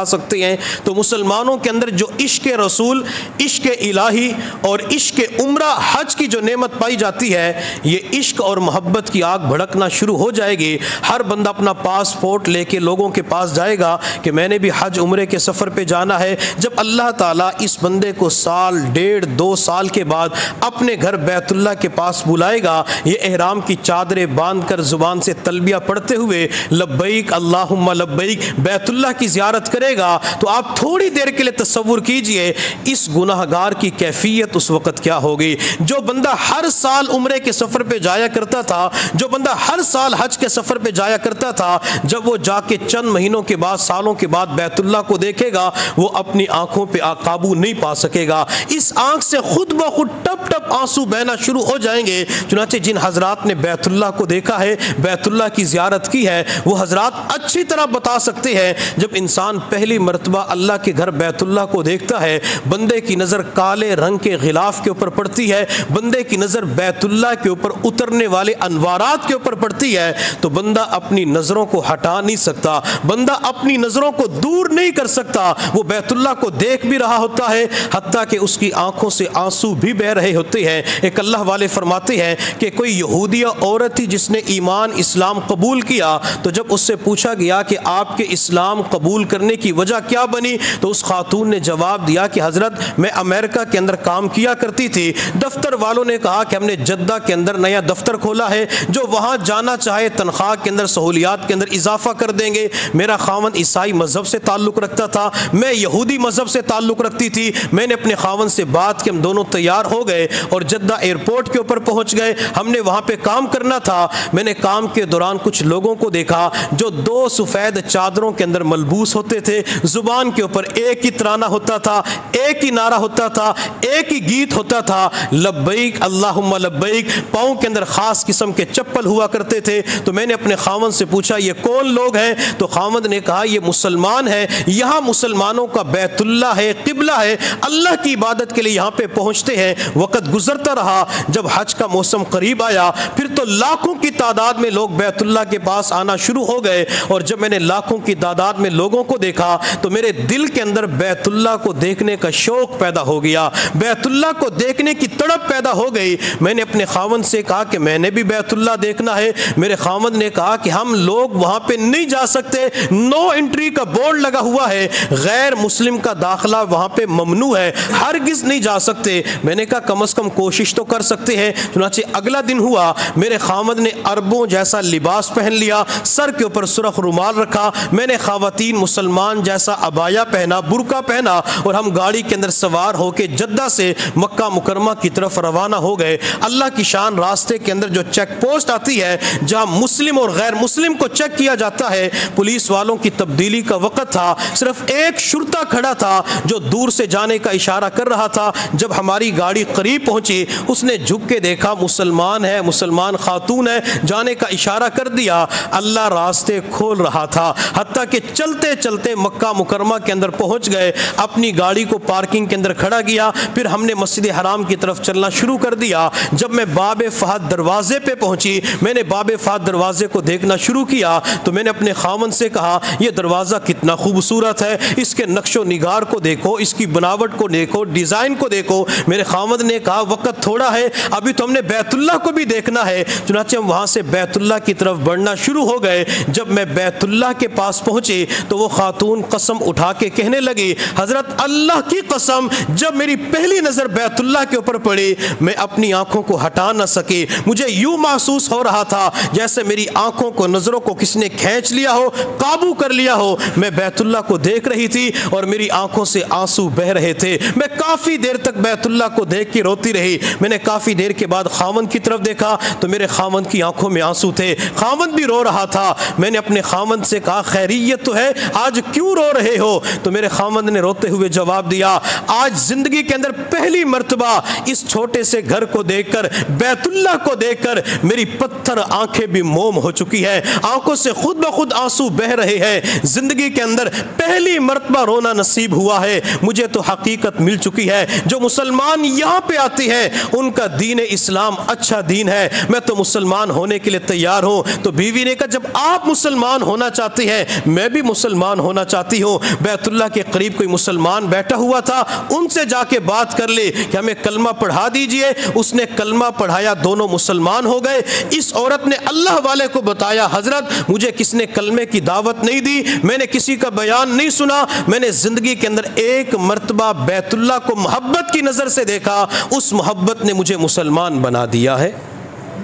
سکتے ہیں تو مسلمانوں کے اندر جو عشق رسول، عشق الہی اور عشق عمرہ حج کی جو نعمت پائی جاتی ہے یہ عشق اور محبت کی آگ بھڑکنا شروع ہو جائے گی۔ ہر بندہ اپنا پاسپورٹ لے کے لوگوں کے پاس جائے گا کہ میں نے بھی حج عمرے کے سفر پہ جانا ہے۔ جب اللہ تعالیٰ اس بندے کو سال ڈیڑھ دو سال کے بعد اپنے گھر بیت اللہ کے پاس بلائے گا، یہ احرام کی چادریں باندھ کر زبان سے تلبیہ پڑھتے ہوئے لبیک اللہم لبیک بیت اللہ کی زیارت کرے گا تو آپ تھوڑی دیر کے لیے تصور کیجئے اس گناہ گار کی کیفیت اس وقت کیا ہوگی۔ جو بندہ ہر سال عمرے کے سفر پہ جایا کرتا تھا، جو بندہ ہر سال حج کے سفر پہ جایا کرتا تھا، جب وہ جا کے چند مہینوں کے بعد سالوں کے بعد بیت اللہ کو دیکھے گا وہ اپنی آنکھوں پہ قابو نہیں پا سکے گا۔ اس آنکھ سے خود بخود ٹپ ٹپ آنسو بہنا شروع ہو جائیں گے۔ چنانچہ جن حضرات نے بیت اللہ کو دیکھا ہے، بیت اللہ کی زیارت کی ہے، وہ حضرات اچھی طرح بتا سکتے ہیں جب انسان پہلی مرتبہ اللہ کے گھر بیت اللہ کو دیکھتا ہے بندے کی نظر کالے رنگ کے غلاف کے اوپر پڑتی ہے، بندے کی نظر بیت اللہ کے اوپر اترنے والے انوارات کے اوپر پڑتی ہے تو بندہ اپنی نظروں کو ہٹا نہیں سکتا، بندہ اپنی نظروں کو دور نہیں کر سکتا۔ وہ بیت اللہ کو دیکھ بھی رہا ہوتا ہے حتیٰ کہ اس کی آنکھوں سے آنسو بھی بہ رہے ہوتے ہیں۔ ایک اللہ والے فرماتے ہیں کہ کوئی یہودیہ عورت تھی جس نے ایمان اسلام قبول کیا تو جب اس سے پوچھا گیا کہ آپ کے اسلام قبول کرنے کی وجہ کیا بنی؟ تو اس خاتون نے جواب دیا کہ حضرت میں امریکہ کے اندر کام کیا کرتی تھی، دفتر والوں نے کہا کہ ہم نے جدہ کے اندر نیا دفتر کھولا ہے، جو وہاں جانا چاہے تنخواہ کے اندر سہولیات کے اندر اضافہ کر دیں گے۔ میرا خاوند عیسائی مذہب سے تعلق رکھتا تھا، میں یہودی مذہب سے تعلق رکھتی تھی۔ میں نے اپنے خاوند سے بات کہ ہم دونوں تیار ہو گئے اور جدہ ایئرپورٹ کے اوپر پہنچ گئے۔ ہم نے وہاں پہ کام کرنا تھا۔ میں نے کام کے دوران کچھ لوگوں کو دیکھا جو 2 سفید چادروں کے اندر ملبوس ہوتے تھے، زبان کے اوپر ایک ہی ترانہ ہوتا تھا، ایک ہی نعرہ ہوتا تھا، ایک ہی گیت ہوتا تھا، لبیک اللہم لبیک۔ پاؤں کے اندر خاص قسم کے چپل ہوا کرتے تھے۔ تو میں نے اپنے خاوند سے پوچھا یہ کون لوگ ہیں؟ تو خاوند نے کہا یہ مسلمان ہیں، یہاں مسلمانوں کا بیت اللہ ہے، قبلہ ہے، اللہ کی عبادت کے لیے یہاں پہ پہنچتے ہیں۔ وقت گزرتا رہا، جب حج کا موسم قریب آیا پھر تو لاکھوں کی تعداد میں لوگ بیت اللہ کے پاس آنا شروع ہو گئے، اور جب میں نے لاکھوں کی تعداد میں لوگوں کو دیکھا تو میرے دل کے اندر بیت اللہ کو دیکھنے کا شوق پیدا ہو گیا، بیت اللہ کو دیکھنے کی تڑپ پیدا ہو گئی۔ میں نے اپنے خاوند سے کہا کہ میں نے بھی بیت اللہ دیکھنا ہے۔ میرے خاوند نے کہا کہ ہم لوگ وہاں پہ نہیں جا سکتے، نو انٹری کا بورڈ لگا ہوا ہے، غیر مسلم کا داخلہ وہاں پہ ممنوع ہے، ہرگز نہیں جا سکتے۔ میں نے کہا کم از کم کوشش تو کر سکتے ہیں۔ چنانچہ اگلا دن ہوا، میرے خاوند نے عربوں جیسا لباس پہن لیا، سر کے اوپر سرخ رومال رکھا، میں نے خواتین مسلمان جیسا عبایا پہنا، برقع پہنا، اور ہم گاڑی کے اندر سوار ہو کے جدہ سے مکہ مکرمہ کی طرف روانہ ہو گئے۔ اللہ کی شان، راستے کے اندر جو چیک پوسٹ آتی ہے جہاں مسلم اور غیر مسلم کو چیک کیا جاتا ہے، پولیس والوں کی تبدیلی کا وقت تھا، صرف ایک شرطہ کھڑا تھا جو دور سے جانے کا اشارہ کر رہا تھا۔ جب ہماری گاڑی قریب پہنچی اس نے جھک کے دیکھا مسلمان ہے، مسلمان خاتون ہے، جانے کا اشارہ کر دیا۔ اللہ راستے کھول رہا تھا، حتیٰ کہ چلتے چلتے مکہ مکرمہ کے اندر پہنچ گئے، اپنی گاڑی کو پارکنگ کے اندر کھڑا کیا، پھر ہم نے مسجد حرام کی طرف چلنا شروع کر دیا۔ جب میں باب فہد دروازے پہ پہنچی، میں نے باب فہد دروازے کو دیکھنا شروع کیا تو میں نے اپنے خاوند سے کہا یہ دروازہ کتنا خوبصورت ہے، اس کے نقش و نگار کو دیکھو، اس کی بناوٹ کو دیکھو، ڈیزائن کو دیکھو۔ میرے خاوند نے کہا وقت تھوڑا ہے، ابھی تو ہم نے بیت اللہ کو بھی دیکھنا ہے۔ چنانچہ ہم وہاں سے بیت اللہ کی طرف بڑھنا شروع ہو گئے۔ جب میں بیت اللہ کے پاس پہنچی تو وہ خاتون قسم اٹھا کے کہنے لگی حضرت اللہ کی قسم جب میری پہلی نظر بیت اللہ کے اوپر پڑی میں اپنی آنکھوں کو ہٹا نہ سکی، مجھے یوں محسوس ہو رہا تھا جیسے میری آنکھوں کو، نظروں کو کس نے کھینچ لیا ہو، قابو کر لیا ہو۔ میں بیت اللہ کو دیکھ رہی تھی اور میری آنکھوں سے آنسو بہ رہے تھے۔ میں کافی دیر تک بیت اللہ کو دیکھ کے روتی رہی۔ میں نے کافی دیر کے بعد خاوند کی طرف دیکھا تو میرے خاوند کی آنکھوں میں آنسو تھے، خاوند بھی رو رہا تھا۔ میں نے اپنے خاوند سے کہا خیریت تو ہے، آج کیوں رو رہے ہو؟ تو میرے خاوند نے روتے ہوئے جواب دیا آج زندگی کے اندر پہلی مرتبہ اس چھوٹے سے گھر کو دیکھ کر، بیت اللہ کو دیکھ کر میری پتھر آنکھیں بھی موم ہو چکی ہے، آنکھوں سے خود بخود آنسو بہ رہے ہیں۔ زندگی کے اندر پہلی مرتبہ رونا نصیب ہوا ہے۔ مجھے تو حقیقت مل چکی ہے، جو مسلمان یہاں پہ آتے ہیں ان کا دین اسلام اچھا دین ہے، میں تو مسلمان ہونے کے لیے تیار ہوں۔ تو بیوی نے کہا جب آپ مسلمان ہونا چاہتے ہیں میں بھی مسلمان ہونا چاہتی ہوں۔ بیت اللہ کے قریب کوئی مسلمان بیٹھا ہوا تھا، ان سے جا کے بات کر لی کہ ہمیں کلمہ پڑھا دیجئے۔ اس نے کلمہ پڑھایا، دونوں مسلمان ہو گئے۔ اس عورت نے اللہ والے کو بتایا حضرت مجھے کس نے کلمے کی دعوت نہیں دی، میں نے کسی کا بیان نہیں سنا، میں نے زندگی کے اندر ایک مرتبہ بیت اللہ کو محبت کی نظر سے دیکھا، اس محبت نے مجھے مسلمان بنا دیا ہے۔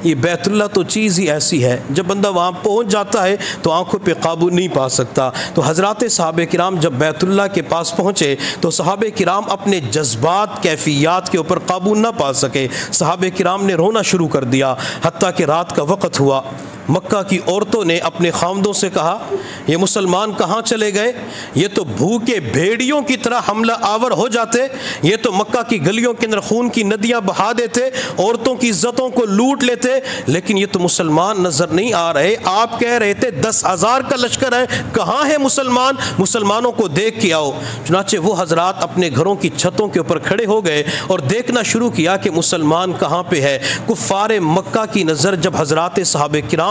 یہ بیت اللہ تو چیز ہی ایسی ہے، جب بندہ وہاں پہنچ جاتا ہے تو آنکھوں پہ قابو نہیں پا سکتا۔ تو حضرات صحابہ کرام جب بیت اللہ کے پاس پہنچے تو صحابہ کرام اپنے جذبات، کیفیات کے اوپر قابو نہ پا سکے، صحابہ کرام نے رونا شروع کر دیا، حتیٰ کہ رات کا وقت ہوا۔ مکہ کی عورتوں نے اپنے خامدوں سے کہا یہ مسلمان کہاں چلے گئے؟ یہ تو بھوکے بھیڑیوں کی طرح حملہ آور ہو جاتے، یہ تو مکہ کی گلیوں کے اندر خون کی ندیاں بہا دیتے، عورتوں کی عزتوں کو لوٹ لیتے، لیکن یہ تو مسلمان نظر نہیں آ رہے۔ آپ کہہ رہے تھے 10,000 کا لشکر ہے، کہاں ہے مسلمان؟ مسلمانوں کو دیکھ کے آؤ۔ چنانچہ وہ حضرات اپنے گھروں کی چھتوں کے اوپر کھڑے ہو گئے اور دیکھنا شروع کیا کہ مسلمان کہاں پہ ہے۔ کفار مکہ کی نظر جب حضرات صحابہ کرام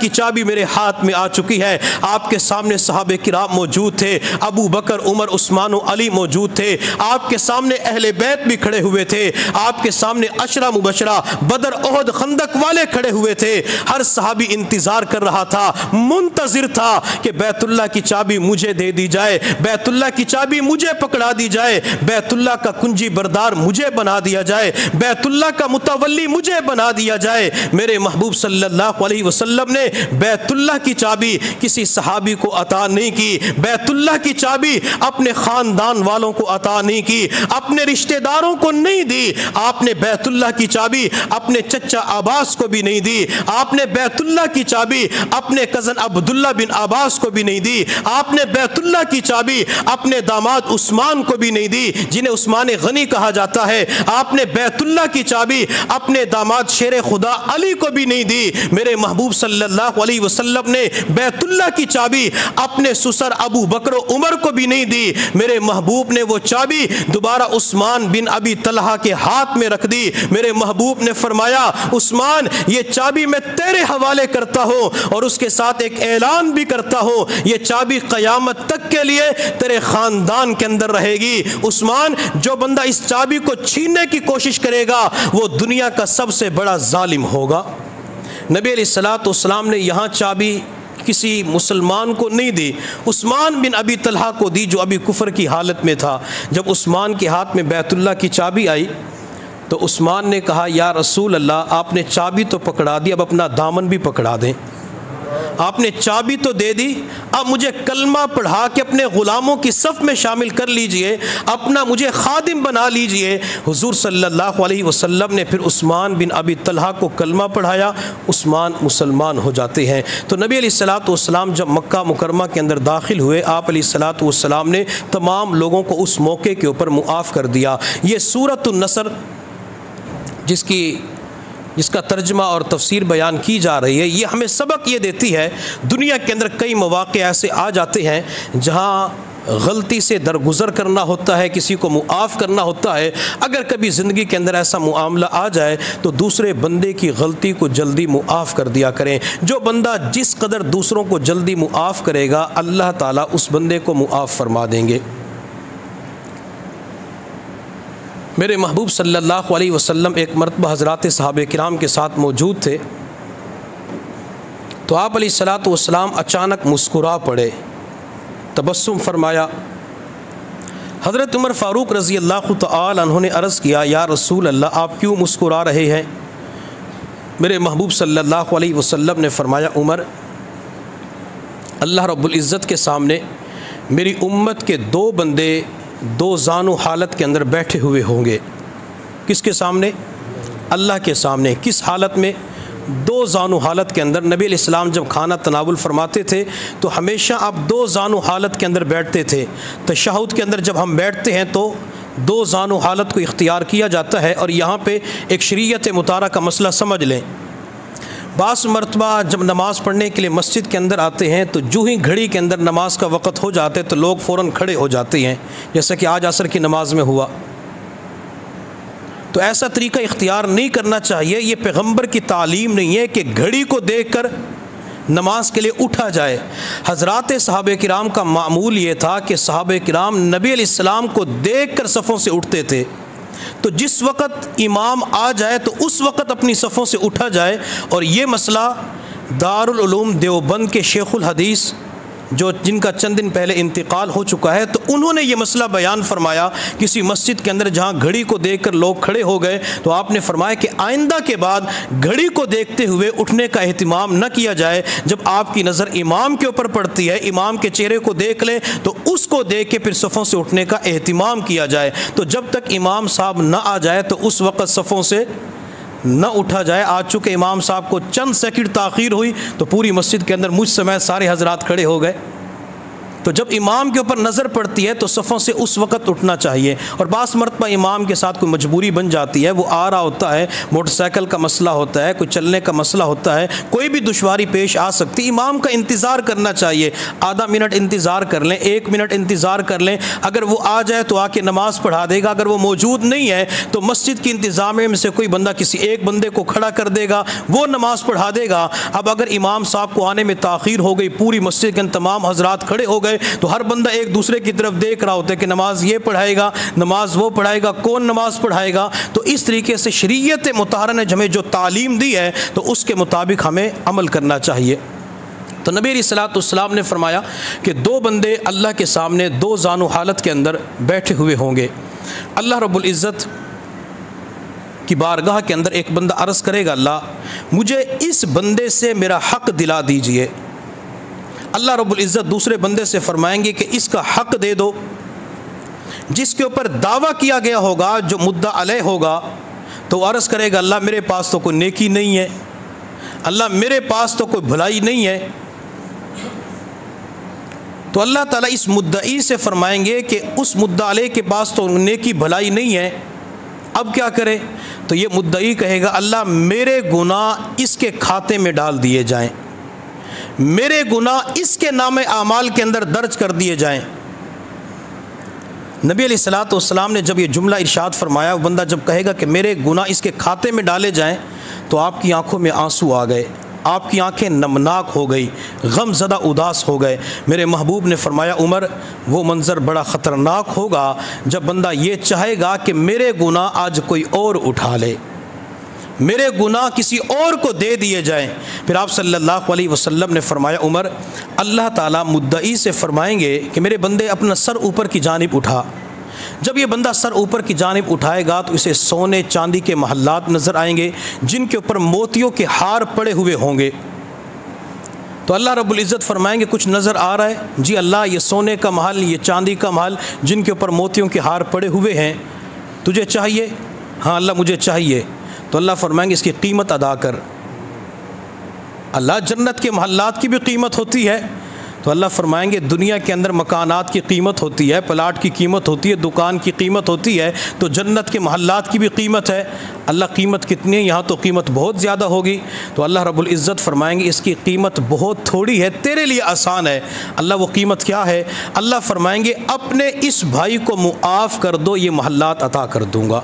کی چابی میرے ہاتھ میں آ چکی ہے۔ آپ کے سامنے صحابہ کرام موجود تھے، ابو بکر، عمر، عثمان و علی موجود تھے، آپ کے سامنے اہل بیت بھی کھڑے ہوئے تھے، آپ کے سامنے عشرہ مبشرہ، بدر، احد، خندق والے کھڑے ہوئے تھے۔ ہر صحابی انتظار کر رہا تھا، منتظر تھا کہ بیت اللہ کی چابی مجھے دے دی جائے، بیت اللہ کی چابی مجھے پکڑا دی جائے، بیت اللہ کا کنجی بردار مجھے بنا دیا جائے، بیت اللہ کا متولی مجھے بنا دیا جائے۔ میرے محبوب صلی اللہ علیہ وسلم نے بیت اللہ کی چابی کسی صحابی کو عطا نہیں کی، بیت اللہ کی چابی اپنے خاندان والوں کو عطا نہیں کی، اپنے رشتہ داروں کو نہیں دی۔ آپ نے بیت اللہ کی چابی اپنے چچا عباس کو بھی نہیں دی، آپ نے بیت اللہ کی چابی اپنے کزن عبداللہ بن عباس کو بھی نہیں دی، آپ نے بیت اللہ کی چابی اپنے داماد عثمان کو بھی نہیں دی جنہیں عثمان غنی کہا جاتا ہے، آپ نے بیت اللہ کی چابی اپنے داماد شیر خدا علی کو بھی نہیں دی۔ میرے محبوب صلی اللہ علیہ وسلم نے بیت اللہ کی چابی اپنے سسر ابو بکر و عمر کو بھی نہیں دی۔ میرے محبوب نے وہ چابی دوبارہ عثمان بن ابی طلحہ کے ہاتھ میں رکھ دی۔ میرے محبوب نے فرمایا عثمان یہ چابی میں تیرے حوالے کرتا ہوں اور اس کے ساتھ ایک اعلان بھی کرتا ہوں، یہ چابی قیامت تک کے لیے تیرے خاندان کے اندر رہے گی۔ عثمان جو بندہ اس چابی کو چھیننے کی کوشش کرے گا وہ دنیا کا سب سے بڑا ظالم ہوگا۔ نبی علیہ الصلوۃ والسلام نے یہاں چابی کسی مسلمان کو نہیں دی، عثمان بن ابی طلحہ کو دی جو ابھی کفر کی حالت میں تھا۔ جب عثمان کے ہاتھ میں بیت اللہ کی چابی آئی تو عثمان نے کہا یا رسول اللہ آپ نے چابی تو پکڑا دی، اب اپنا دامن بھی پکڑا دیں۔ آپ نے چابی تو دے دی، اب مجھے کلمہ پڑھا کے اپنے غلاموں کی صف میں شامل کر لیجئے، اپنا مجھے خادم بنا لیجئے۔ حضور صلی اللہ علیہ وسلم نے پھر عثمان بن ابی طلحہ کو کلمہ پڑھایا، عثمان مسلمان ہو جاتے ہیں۔ تو نبی علیہ الصلوۃ والسلام جب مکہ مکرمہ کے اندر داخل ہوئے، آپ علیہ الصلوۃ والسلام نے تمام لوگوں کو اس موقع کے اوپر معاف کر دیا۔ یہ سورۃ النصر جس کا ترجمہ اور تفسیر بیان کی جا رہی ہے، یہ ہمیں سبق یہ دیتی ہے، دنیا کے اندر کئی مواقع ایسے آ جاتے ہیں جہاں غلطی سے درگزر کرنا ہوتا ہے، کسی کو معاف کرنا ہوتا ہے۔ اگر کبھی زندگی کے اندر ایسا معاملہ آ جائے تو دوسرے بندے کی غلطی کو جلدی معاف کر دیا کریں۔ جو بندہ جس قدر دوسروں کو جلدی معاف کرے گا اللہ تعالیٰ اس بندے کو معاف فرما دیں گے۔ میرے محبوب صلی اللہ علیہ وسلم ایک مرتبہ حضرات صحابہ کرام کے ساتھ موجود تھے تو آپ علیہ الصلوۃ والسلام اچانک مسکرا پڑے، تبسم فرمایا۔ حضرت عمر فاروق رضی اللہ تعالی عنہ نے عرض کیا یا رسول اللہ آپ کیوں مسکرا رہے ہیں؟ میرے محبوب صلی اللہ علیہ وسلم نے فرمایا عمر اللہ رب العزت کے سامنے میری امت کے دو بندے دو زانو حالت کے اندر بیٹھے ہوئے ہوں گے۔ کس کے سامنے؟ اللہ کے سامنے۔ کس حالت میں؟ دو زانو حالت کے اندر۔ نبی علیہ السلام جب کھانا تناول فرماتے تھے تو ہمیشہ آپ دو زانو حالت کے اندر بیٹھتے تھے۔ تشہد کے اندر جب ہم بیٹھتے ہیں تو دو زانو حالت کو اختیار کیا جاتا ہے، اور یہاں پہ ایک شریعت مطالعہ کا مسئلہ سمجھ لیں۔ بعض مرتبہ جب نماز پڑھنے کے لیے مسجد کے اندر آتے ہیں تو جو ہی گھڑی کے اندر نماز کا وقت ہو جاتے تو لوگ فوراً کھڑے ہو جاتے ہیں، جیسا کہ آج عصر کی نماز میں ہوا۔ تو ایسا طریقہ اختیار نہیں کرنا چاہیے، یہ پیغمبر کی تعلیم نہیں ہے کہ گھڑی کو دیکھ کر نماز کے لیے اٹھا جائے۔ حضرات صحابہ کرام کا معمول یہ تھا کہ صحابہ کرام نبی علیہ السلام کو دیکھ کر صفوں سے اٹھتے تھے، تو جس وقت امام آ جائے تو اس وقت اپنی صفوں سے اٹھا جائے۔ اور یہ مسئلہ دارالعلوم دیوبند کے شیخ الحدیث جن کا چند دن پہلے انتقال ہو چکا ہے، تو انہوں نے یہ مسئلہ بیان فرمایا کسی مسجد کے اندر جہاں گھڑی کو دیکھ کر لوگ کھڑے ہو گئے، تو آپ نے فرمایا کہ آئندہ کے بعد گھڑی کو دیکھتے ہوئے اٹھنے کا اہتمام نہ کیا جائے۔ جب آپ کی نظر امام کے اوپر پڑتی ہے، امام کے چہرے کو دیکھ لیں تو اس کو دیکھ کے پھر صفوں سے اٹھنے کا اہتمام کیا جائے۔ تو جب تک امام صاحب نہ آ جائے تو اس وقت صفوں سے نہ اٹھا جائے۔ آج چونکہ امام صاحب کو چند سیکنڈ تاخیر ہوئی تو پوری مسجد کے اندر مجھ سمیت سارے حضرات کھڑے ہو گئے۔ تو جب امام کے اوپر نظر پڑتی ہے تو صفوں سے اس وقت اٹھنا چاہیے. اور بعض مرتبہ امام کے ساتھ کوئی مجبوری بن جاتی ہے, وہ آ رہا ہوتا ہے, موٹر سائیکل کا مسئلہ ہوتا ہے, کوئی چلنے کا مسئلہ ہوتا ہے, کوئی بھی دشواری پیش آ سکتی, امام کا انتظار کرنا چاہیے. آدھا منٹ انتظار کر لیں, 1 منٹ انتظار کر لیں. اگر وہ آ جائے تو آ کے نماز پڑھا دے گا, اگر وہ موجود نہیں ہے تو مسجد کی انتظامیہ میں سے کوئی بندہ کسی ایک بندے کو کھڑا کر دے گا, وہ نماز پڑھا دے گا. اب اگر امام صاحب کو آنے میں تاخیر ہو گئی, پوری مسجد کے تمام حضرات کھڑے ہو گئے, تو ہر بندہ ایک دوسرے کی طرف دیکھ رہا ہوتا ہے کہ نماز یہ پڑھائے گا, نماز وہ پڑھائے گا, کون نماز پڑھائے گا. تو اس طریقے سے شریعت مطہرہ نے ہمیں جو تعلیم دی ہے تو اس کے مطابق ہمیں عمل کرنا چاہیے. تو نبی علیہ الصلوۃ والسلام نے فرمایا کہ 2 بندے اللہ کے سامنے 2 زانو حالت کے اندر بیٹھے ہوئے ہوں گے. اللہ رب العزت کی بارگاہ کے اندر ایک بندہ عرض کرے گا, اللہ مجھے اس بندے سے میرا حق دلا دیجئے. اللہ رب العزت دوسرے بندے سے فرمائیں گے کہ اس کا حق دے دو. جس کے اوپر دعویٰ کیا گیا ہوگا, جو مدعا علیہ ہوگا, تو عرض کرے گا, اللہ میرے پاس تو کوئی نیکی نہیں ہے, اللہ میرے پاس تو کوئی بھلائی نہیں ہے. تو اللہ تعالیٰ اس مدعی سے فرمائیں گے کہ اس مدعا علیہ کے پاس تو نیکی بھلائی نہیں ہے, اب کیا کرے؟ تو یہ مدعی کہے گا, اللہ میرے گناہ اس کے کھاتے میں ڈال دیے جائیں, میرے گناہ اس کے نام اعمال کے اندر درج کر دیے جائیں. نبی علیہ الصلوۃ والسلام نے جب یہ جملہ ارشاد فرمایا, وہ بندہ جب کہے گا کہ میرے گناہ اس کے کھاتے میں ڈالے جائیں, تو آپ کی آنکھوں میں آنسو آ گئے, آپ کی آنکھیں نمناک ہو گئی, غم زدہ اداس ہو گئے. میرے محبوب نے فرمایا, عمر وہ منظر بڑا خطرناک ہوگا جب بندہ یہ چاہے گا کہ میرے گناہ آج کوئی اور اٹھا لے, میرے گناہ کسی اور کو دے دیے جائیں. پھر آپ صلی اللہ علیہ وسلم نے فرمایا, عمر اللہ تعالیٰ مدعی سے فرمائیں گے کہ میرے بندے اپنا سر اوپر کی جانب اٹھا. جب یہ بندہ سر اوپر کی جانب اٹھائے گا تو اسے سونے چاندی کے محلات نظر آئیں گے, جن کے اوپر موتیوں کے ہار پڑے ہوئے ہوں گے. تو اللہ رب العزت فرمائیں گے, کچھ نظر آ رہا ہے؟ جی اللہ, یہ سونے کا محل, یہ چاندی کا محل, جن کے اوپر موتیوں کے ہار پڑے ہوئے ہیں, تجھے چاہیے؟ ہاں اللہ مجھے چاہیے. تو اللہ فرمائیں گے اس کی قیمت ادا کر. اللہ جنت کے محلات کی بھی قیمت ہوتی ہے. تو اللہ فرمائیں گے دنیا کے اندر مکانات کی قیمت ہوتی ہے, پلاٹ کی قیمت ہوتی ہے, دکان کی قیمت ہوتی ہے, تو جنت کے محلات کی بھی قیمت ہے. اللہ قیمت کتنی ہے؟ یہاں تو قیمت بہت زیادہ ہوگی. تو اللہ رب العزت فرمائیں گے اس کی قیمت بہت تھوڑی ہے, تیرے لیے آسان ہے. اللہ وہ قیمت کیا ہے؟ اللہ فرمائیں گے اپنے اس بھائی کو معاف کر دو, یہ محلات عطا کر دوں گا.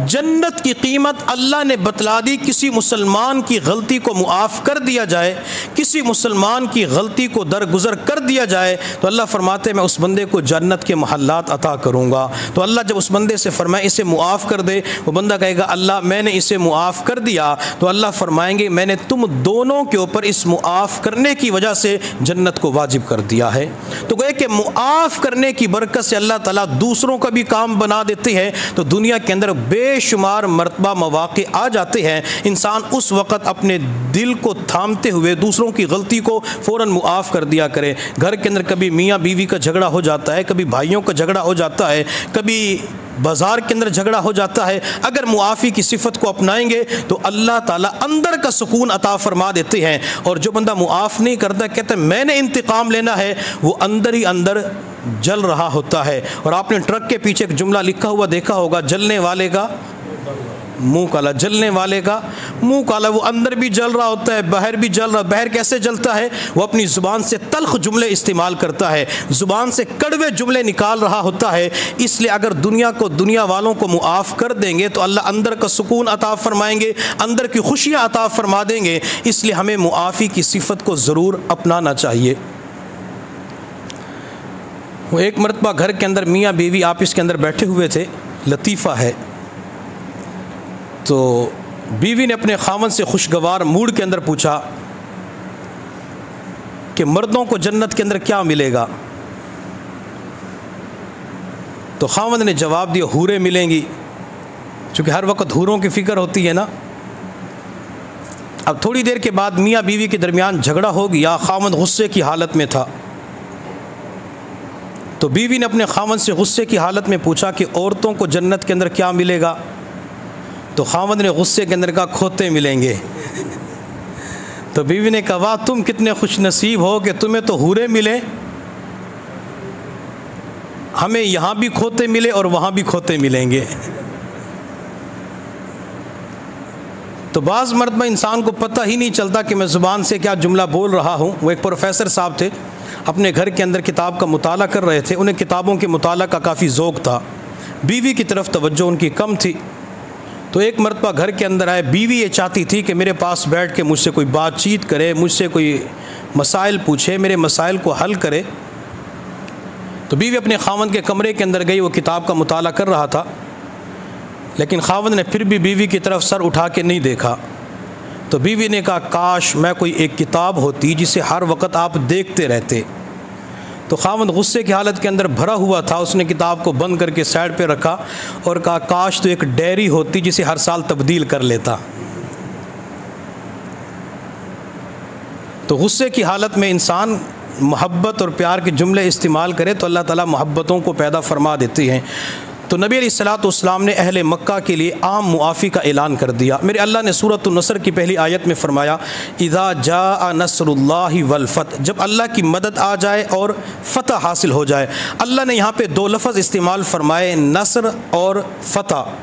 جنت کی قیمت اللہ نے بتلا دی. کسی مسلمان کی غلطی کو معاف کر دیا جائے, کسی مسلمان کی غلطی کو درگزر کر دیا جائے, تو اللہ فرماتے میں اس بندے کو جنت کے محلات عطا کروں گا. تو اللہ جب اس بندے سے فرمائے اسے معاف کر دے, وہ بندہ کہے گا اللہ میں نے اسے معاف کر دیا. تو اللہ فرمائیں گے میں نے تم دونوں کے اوپر اس معاف کرنے کی وجہ سے جنت کو واجب کر دیا ہے. تو گویا کہ معاف کرنے کی برکت سے اللہ تعالیٰ دوسروں کا بھی کام بنا دیتے ہیں. تو دنیا کے اندر بے شمار مرتبہ مواقع آ جاتے ہیں, انسان اس وقت اپنے دل کو تھامتے ہوئے دوسروں کی غلطی کو فوراً معاف کر دیا کرے. گھر کے اندر کبھی میاں بیوی کا جھگڑا ہو جاتا ہے, کبھی بھائیوں کا جھگڑا ہو جاتا ہے, کبھی بازار کے اندر جھگڑا ہو جاتا ہے. اگر معافی کی صفت کو اپنائیں گے تو اللہ تعالیٰ اندر کا سکون عطا فرما دیتے ہیں. اور جو بندہ معاف نہیں کرتا, کہتا ہے میں نے انتقام لینا ہے, وہ اندر ہی اندر جل رہا ہوتا ہے. اور آپ نے ٹرک کے پیچھے ایک جملہ لکھا ہوا دیکھا ہوگا, جلنے والے کا منہ کالا, جلنے والے کا منہ کالا. وہ اندر بھی جل رہا ہوتا ہے, باہر بھی جل رہا. باہر کیسے جلتا ہے؟ وہ اپنی زبان سے تلخ جملے استعمال کرتا ہے, زبان سے کڑوے جملے نکال رہا ہوتا ہے. اس لیے اگر دنیا کو, دنیا والوں کو معاف کر دیں گے تو اللہ اندر کا سکون عطا فرمائیں گے, اندر کی خوشیاں عطا فرما دیں گے. اس لیے ہمیں معافی کی صفت کو ضرور اپنانا چاہیے. وہ ایک مرتبہ گھر کے اندر میاں بیوی آپس کے اندر بیٹھے ہوئے تھے, لطیفہ ہے. تو بیوی نے اپنے خاوند سے خوشگوار موڈ کے اندر پوچھا کہ مردوں کو جنت کے اندر کیا ملے گا؟ تو خاوند نے جواب دیا حوریں ملیں گی, چونکہ ہر وقت حوروں کی فکر ہوتی ہے نا. اب تھوڑی دیر کے بعد میاں بیوی کے درمیان جھگڑا ہو گیا, خاوند غصے کی حالت میں تھا. تو بیوی نے اپنے خاوند سے غصے کی حالت میں پوچھا کہ عورتوں کو جنت کے اندر کیا ملے گا؟ تو خاوند نے غصے کے اندر کہا کھوتے ملیں گے. تو بیوی نے کہا واہ تم کتنے خوش نصیب ہو کہ تمہیں تو حوریں ملے، ہمیں یہاں بھی کھوتے ملے اور وہاں بھی کھوتے ملیں گے۔ تو بعض مرتبہ انسان کو پتہ ہی نہیں چلتا کہ میں زبان سے کیا جملہ بول رہا ہوں۔ وہ ایک پروفیسر صاحب تھے، اپنے گھر کے اندر کتاب کا مطالعہ کر رہے تھے، انہیں کتابوں کے مطالعہ کا کافی ذوق تھا، بیوی کی طرف توجہ ان کی کم تھی۔ تو ایک مرتبہ گھر کے اندر آئے، بیوی یہ چاہتی تھی کہ میرے پاس بیٹھ کے مجھ سے کوئی بات چیت کرے، مجھ سے کوئی مسائل پوچھے، میرے مسائل کو حل کرے۔ تو بیوی اپنے خاوند کے کمرے کے اندر گئی، وہ کتاب کا مطالعہ کر رہا تھا، لیکن خاوند نے پھر بھی بیوی کی طرف سر اٹھا کے نہیں دیکھا۔ تو بیوی نے کہا کاش میں کوئی ایک کتاب ہوتی جسے ہر وقت آپ دیکھتے رہتے۔ تو خاوند غصے کی حالت کے اندر بھرا ہوا تھا، اس نے کتاب کو بند کر کے سائڈ پہ رکھا اور کہا کاش تو ایک ڈائری ہوتی جسے ہر سال تبدیل کر لیتا۔ تو غصے کی حالت میں انسان محبت اور پیار کے جملے استعمال کرے تو اللہ تعالیٰ محبتوں کو پیدا فرما دیتی ہیں۔ تو نبی علیہ الصلوۃ نے اہل مکہ کے لیے عام معافی کا اعلان کر دیا۔ میرے اللہ نے سورۃ النصر کی پہلی آیت میں فرمایا اذا جاء نصر اللہ والفتح، جب اللہ کی مدد آ جائے اور فتح حاصل ہو جائے۔ اللہ نے یہاں پہ دو لفظ استعمال فرمائے، نصر اور فتح۔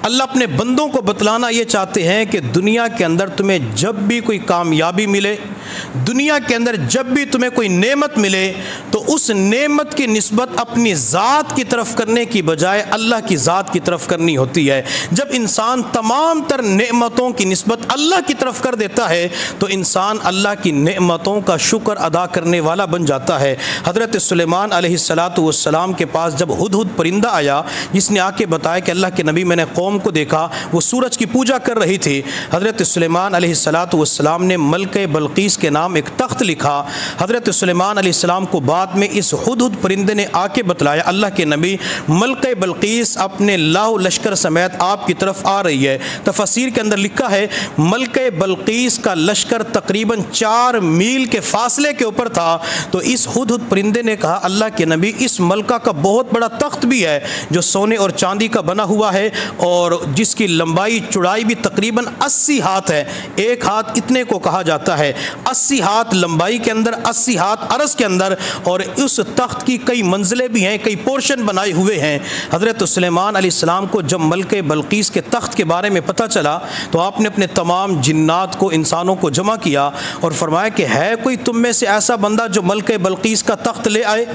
اللہ اپنے بندوں کو بتلانا یہ چاہتے ہیں کہ دنیا کے اندر تمہیں جب بھی کوئی کامیابی ملے، دنیا کے اندر جب بھی تمہیں کوئی نعمت ملے تو اس نعمت کی نسبت اپنی ذات کی طرف کرنے کی بجائے اللہ کی ذات کی طرف کرنی ہوتی ہے۔ جب انسان تمام تر نعمتوں کی نسبت اللہ کی طرف کر دیتا ہے تو انسان اللہ کی نعمتوں کا شکر ادا کرنے والا بن جاتا ہے۔ حضرت سلیمان علیہ السلام کے پاس جب ہدہد پرندہ آیا جس نے آ کے بتایا کہ اللہ کے نبی میں نے قوم کو دیکھا وہ سورج کی پوجا کر رہی تھی، حضرت سلیمان علیہ السلام نے ملکہ بلقیس کے نام ایک تخت لکھا۔ حضرت سلیمان علیہ السلام کو بعد میں اس ہدہد پرندے نے آ کے بتلایا اللہ کے نبی ملکہ بلقیس اپنے لاہو لشکر سمیت آپ کی طرف آ رہی ہے۔ تفسیر کے اندر لکھا ہے ملکہ بلقیس کا لشکر تقریباً 4 میل کے فاصلے کے اوپر تھا۔ تو اس ہدہد پرندے نے کہا اللہ کے نبی اس ملکہ کا بہت بڑا تخت بھی ہے جو سونے اور چاندی کا بنا ہوا ہے اور جس کی لمبائی چوڑائی بھی تقریباً 80 ہاتھ ہے، ایک ہاتھ اتنے کو کہا جاتا ہے، 80 ہاتھ لمبائی کے اندر، 80 ہاتھ عرض کے اندر، اور اس تخت کی کئی منزلیں بھی ہیں، کئی پورشن بنائے ہوئے ہیں۔ حضرت سلیمان علیہ السلام کو جب ملکہ بلقیس کے تخت کے بارے میں پتہ چلا تو آپ نے اپنے تمام جنات کو، انسانوں کو جمع کیا اور فرمایا کہ ہے کوئی تم میں سے ایسا بندہ جو ملکہ بلقیس کا تخت لے آئے؟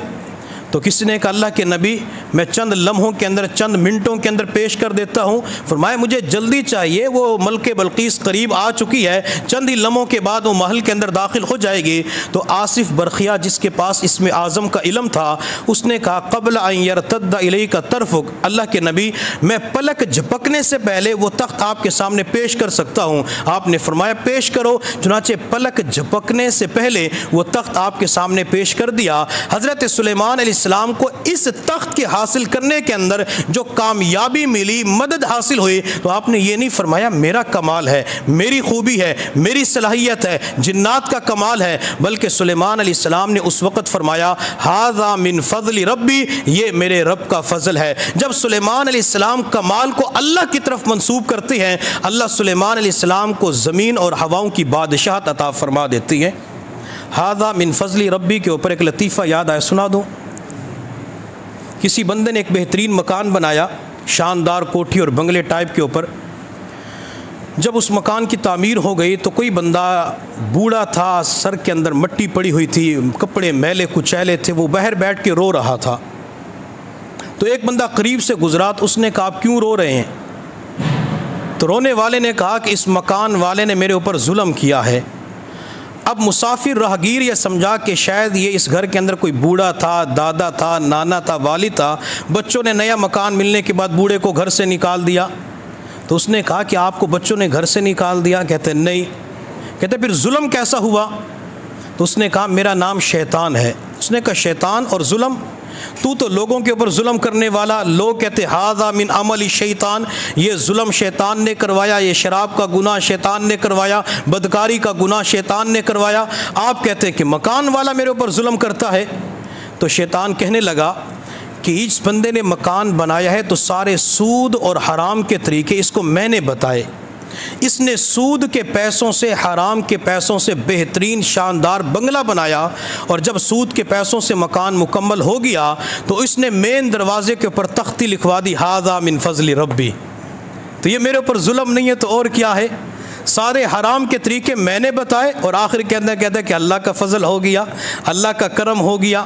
تو کسی نے کہا اللہ کے نبی میں چند لمحوں کے اندر، چند منٹوں کے اندر پیش کر دیتا ہوں۔ فرمایا مجھے جلدی چاہیے، وہ ملکہ بلقیس قریب آ چکی ہے، چند ہی لمحوں کے بعد وہ محل کے اندر داخل ہو جائے گی۔ تو آصف برخیا جس کے پاس اسم اعظم کا علم تھا اس نے کہا قبل ان یرتد الیک طرفک، اللہ کے نبی میں پلک جھپکنے سے پہلے وہ تخت آپ کے سامنے پیش کر سکتا ہوں۔ آپ نے فرمایا پیش کرو، چنانچہ پلک جھپکنے سے پہلے وہ تخت آپ کے سامنے پیش کر دیا۔ حضرت سلیمان علیہ السلام کو اس تخت کے حاصل کرنے کے اندر جو کامیابی ملی، مدد حاصل ہوئی، تو آپ نے یہ نہیں فرمایا میرا کمال ہے، میری خوبی ہے، میری صلاحیت ہے، جنات کا کمال ہے، بلکہ سلیمان علیہ السلام نے اس وقت فرمایا ھذا من فضل ربی، یہ میرے رب کا فضل ہے۔ جب سلیمان علیہ السلام کمال کو اللہ کی طرف منسوب کرتے ہیں، اللہ سلیمان علیہ السلام کو زمین اور ہواؤں کی بادشاہت عطا فرما دیتی ہے۔ ھذا من فضل ربی کے اوپر ایک لطیفہ یاد آیا، سنا دوں۔ کسی بندے نے ایک بہترین مکان بنایا، شاندار کوٹھی اور بنگلے ٹائپ کے اوپر۔ جب اس مکان کی تعمیر ہو گئی تو کوئی بندہ بوڑھا تھا، سر کے اندر مٹی پڑی ہوئی تھی، کپڑے میلے کچیلے تھے، وہ باہر بیٹھ کے رو رہا تھا۔ تو ایک بندہ قریب سے گزرا تو اس نے کہا آپ کیوں رو رہے ہیں؟ تو رونے والے نے کہا کہ اس مکان والے نے میرے اوپر ظلم کیا ہے۔ اب مسافر راہگیر یہ سمجھا کہ شاید یہ اس گھر کے اندر کوئی بوڑھا تھا، دادا تھا، نانا تھا، والد تھا، بچوں نے نیا مکان ملنے کے بعد بوڑھے کو گھر سے نکال دیا۔ تو اس نے کہا کہ آپ کو بچوں نے گھر سے نکال دیا؟ کہتے نہیں۔ کہتے پھر ظلم کیسا ہوا؟ تو اس نے کہا میرا نام شیطان ہے۔ اس نے کہا شیطان اور ظلم؟ تو لوگوں کے اوپر ظلم کرنے والا۔ لوگ کہتے ھذا من عمل شیطان، یہ ظلم شیطان نے کروایا، یہ شراب کا گناہ شیطان نے کروایا، بدکاری کا گناہ شیطان نے کروایا۔ آپ کہتے کہ مکان والا میرے اوپر ظلم کرتا ہے۔ تو شیطان کہنے لگا کہ اس بندے نے مکان بنایا ہے تو سارے سود اور حرام کے طریقے اس کو میں نے بتائے، اس نے سود کے پیسوں سے، حرام کے پیسوں سے بہترین شاندار بنگلہ بنایا، اور جب سود کے پیسوں سے مکان مکمل ہو گیا تو اس نے مین دروازے کے اوپر تختی لکھوا دی، ھذا من فضل ربی، تو یہ میرے اوپر ظلم نہیں ہے تو اور کیا ہے؟ سارے حرام کے طریقے میں نے بتائے اور آخر کے اندر کہتا ہے کہ اللہ کا فضل ہو گیا، اللہ کا کرم ہو گیا۔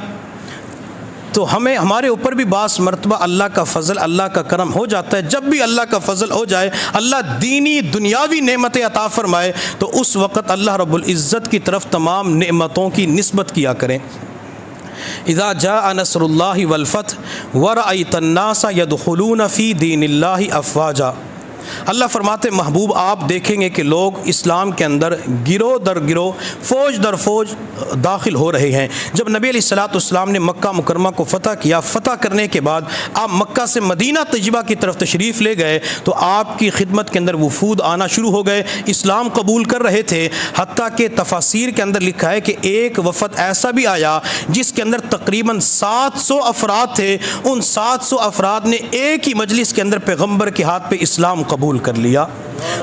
تو ہمارے اوپر بھی بعض مرتبہ اللہ کا فضل، اللہ کا کرم ہو جاتا ہے۔ جب بھی اللہ کا فضل ہو جائے، اللہ دینی دنیاوی نعمتیں عطا فرمائے، تو اس وقت اللہ رب العزت کی طرف تمام نعمتوں کی نسبت کیا کریں۔ اذا جاء نصر اللہ والفتح ورأیت الناس يدخلون فی دین اللہ افواجا، اللہ فرماتے محبوب آپ دیکھیں گے کہ لوگ اسلام کے اندر گروہ در گروہ، فوج در فوج داخل ہو رہے ہیں۔ جب نبی علیہ السلام نے مکہ مکرمہ کو فتح کیا، فتح کرنے کے بعد آپ مکہ سے مدینہ طیبہ کی طرف تشریف لے گئے تو آپ کی خدمت کے اندر وفود آنا شروع ہو گئے، اسلام قبول کر رہے تھے، حتیٰ کہ تفاسیر کے اندر لکھا ہے کہ ایک وفد ایسا بھی آیا جس کے اندر تقریباً 700 افراد تھے، ان 700 افراد نے ایک ہی مجلس کے اندر پیغمبر کے ہاتھ پہ اسلام قبول کر لیا۔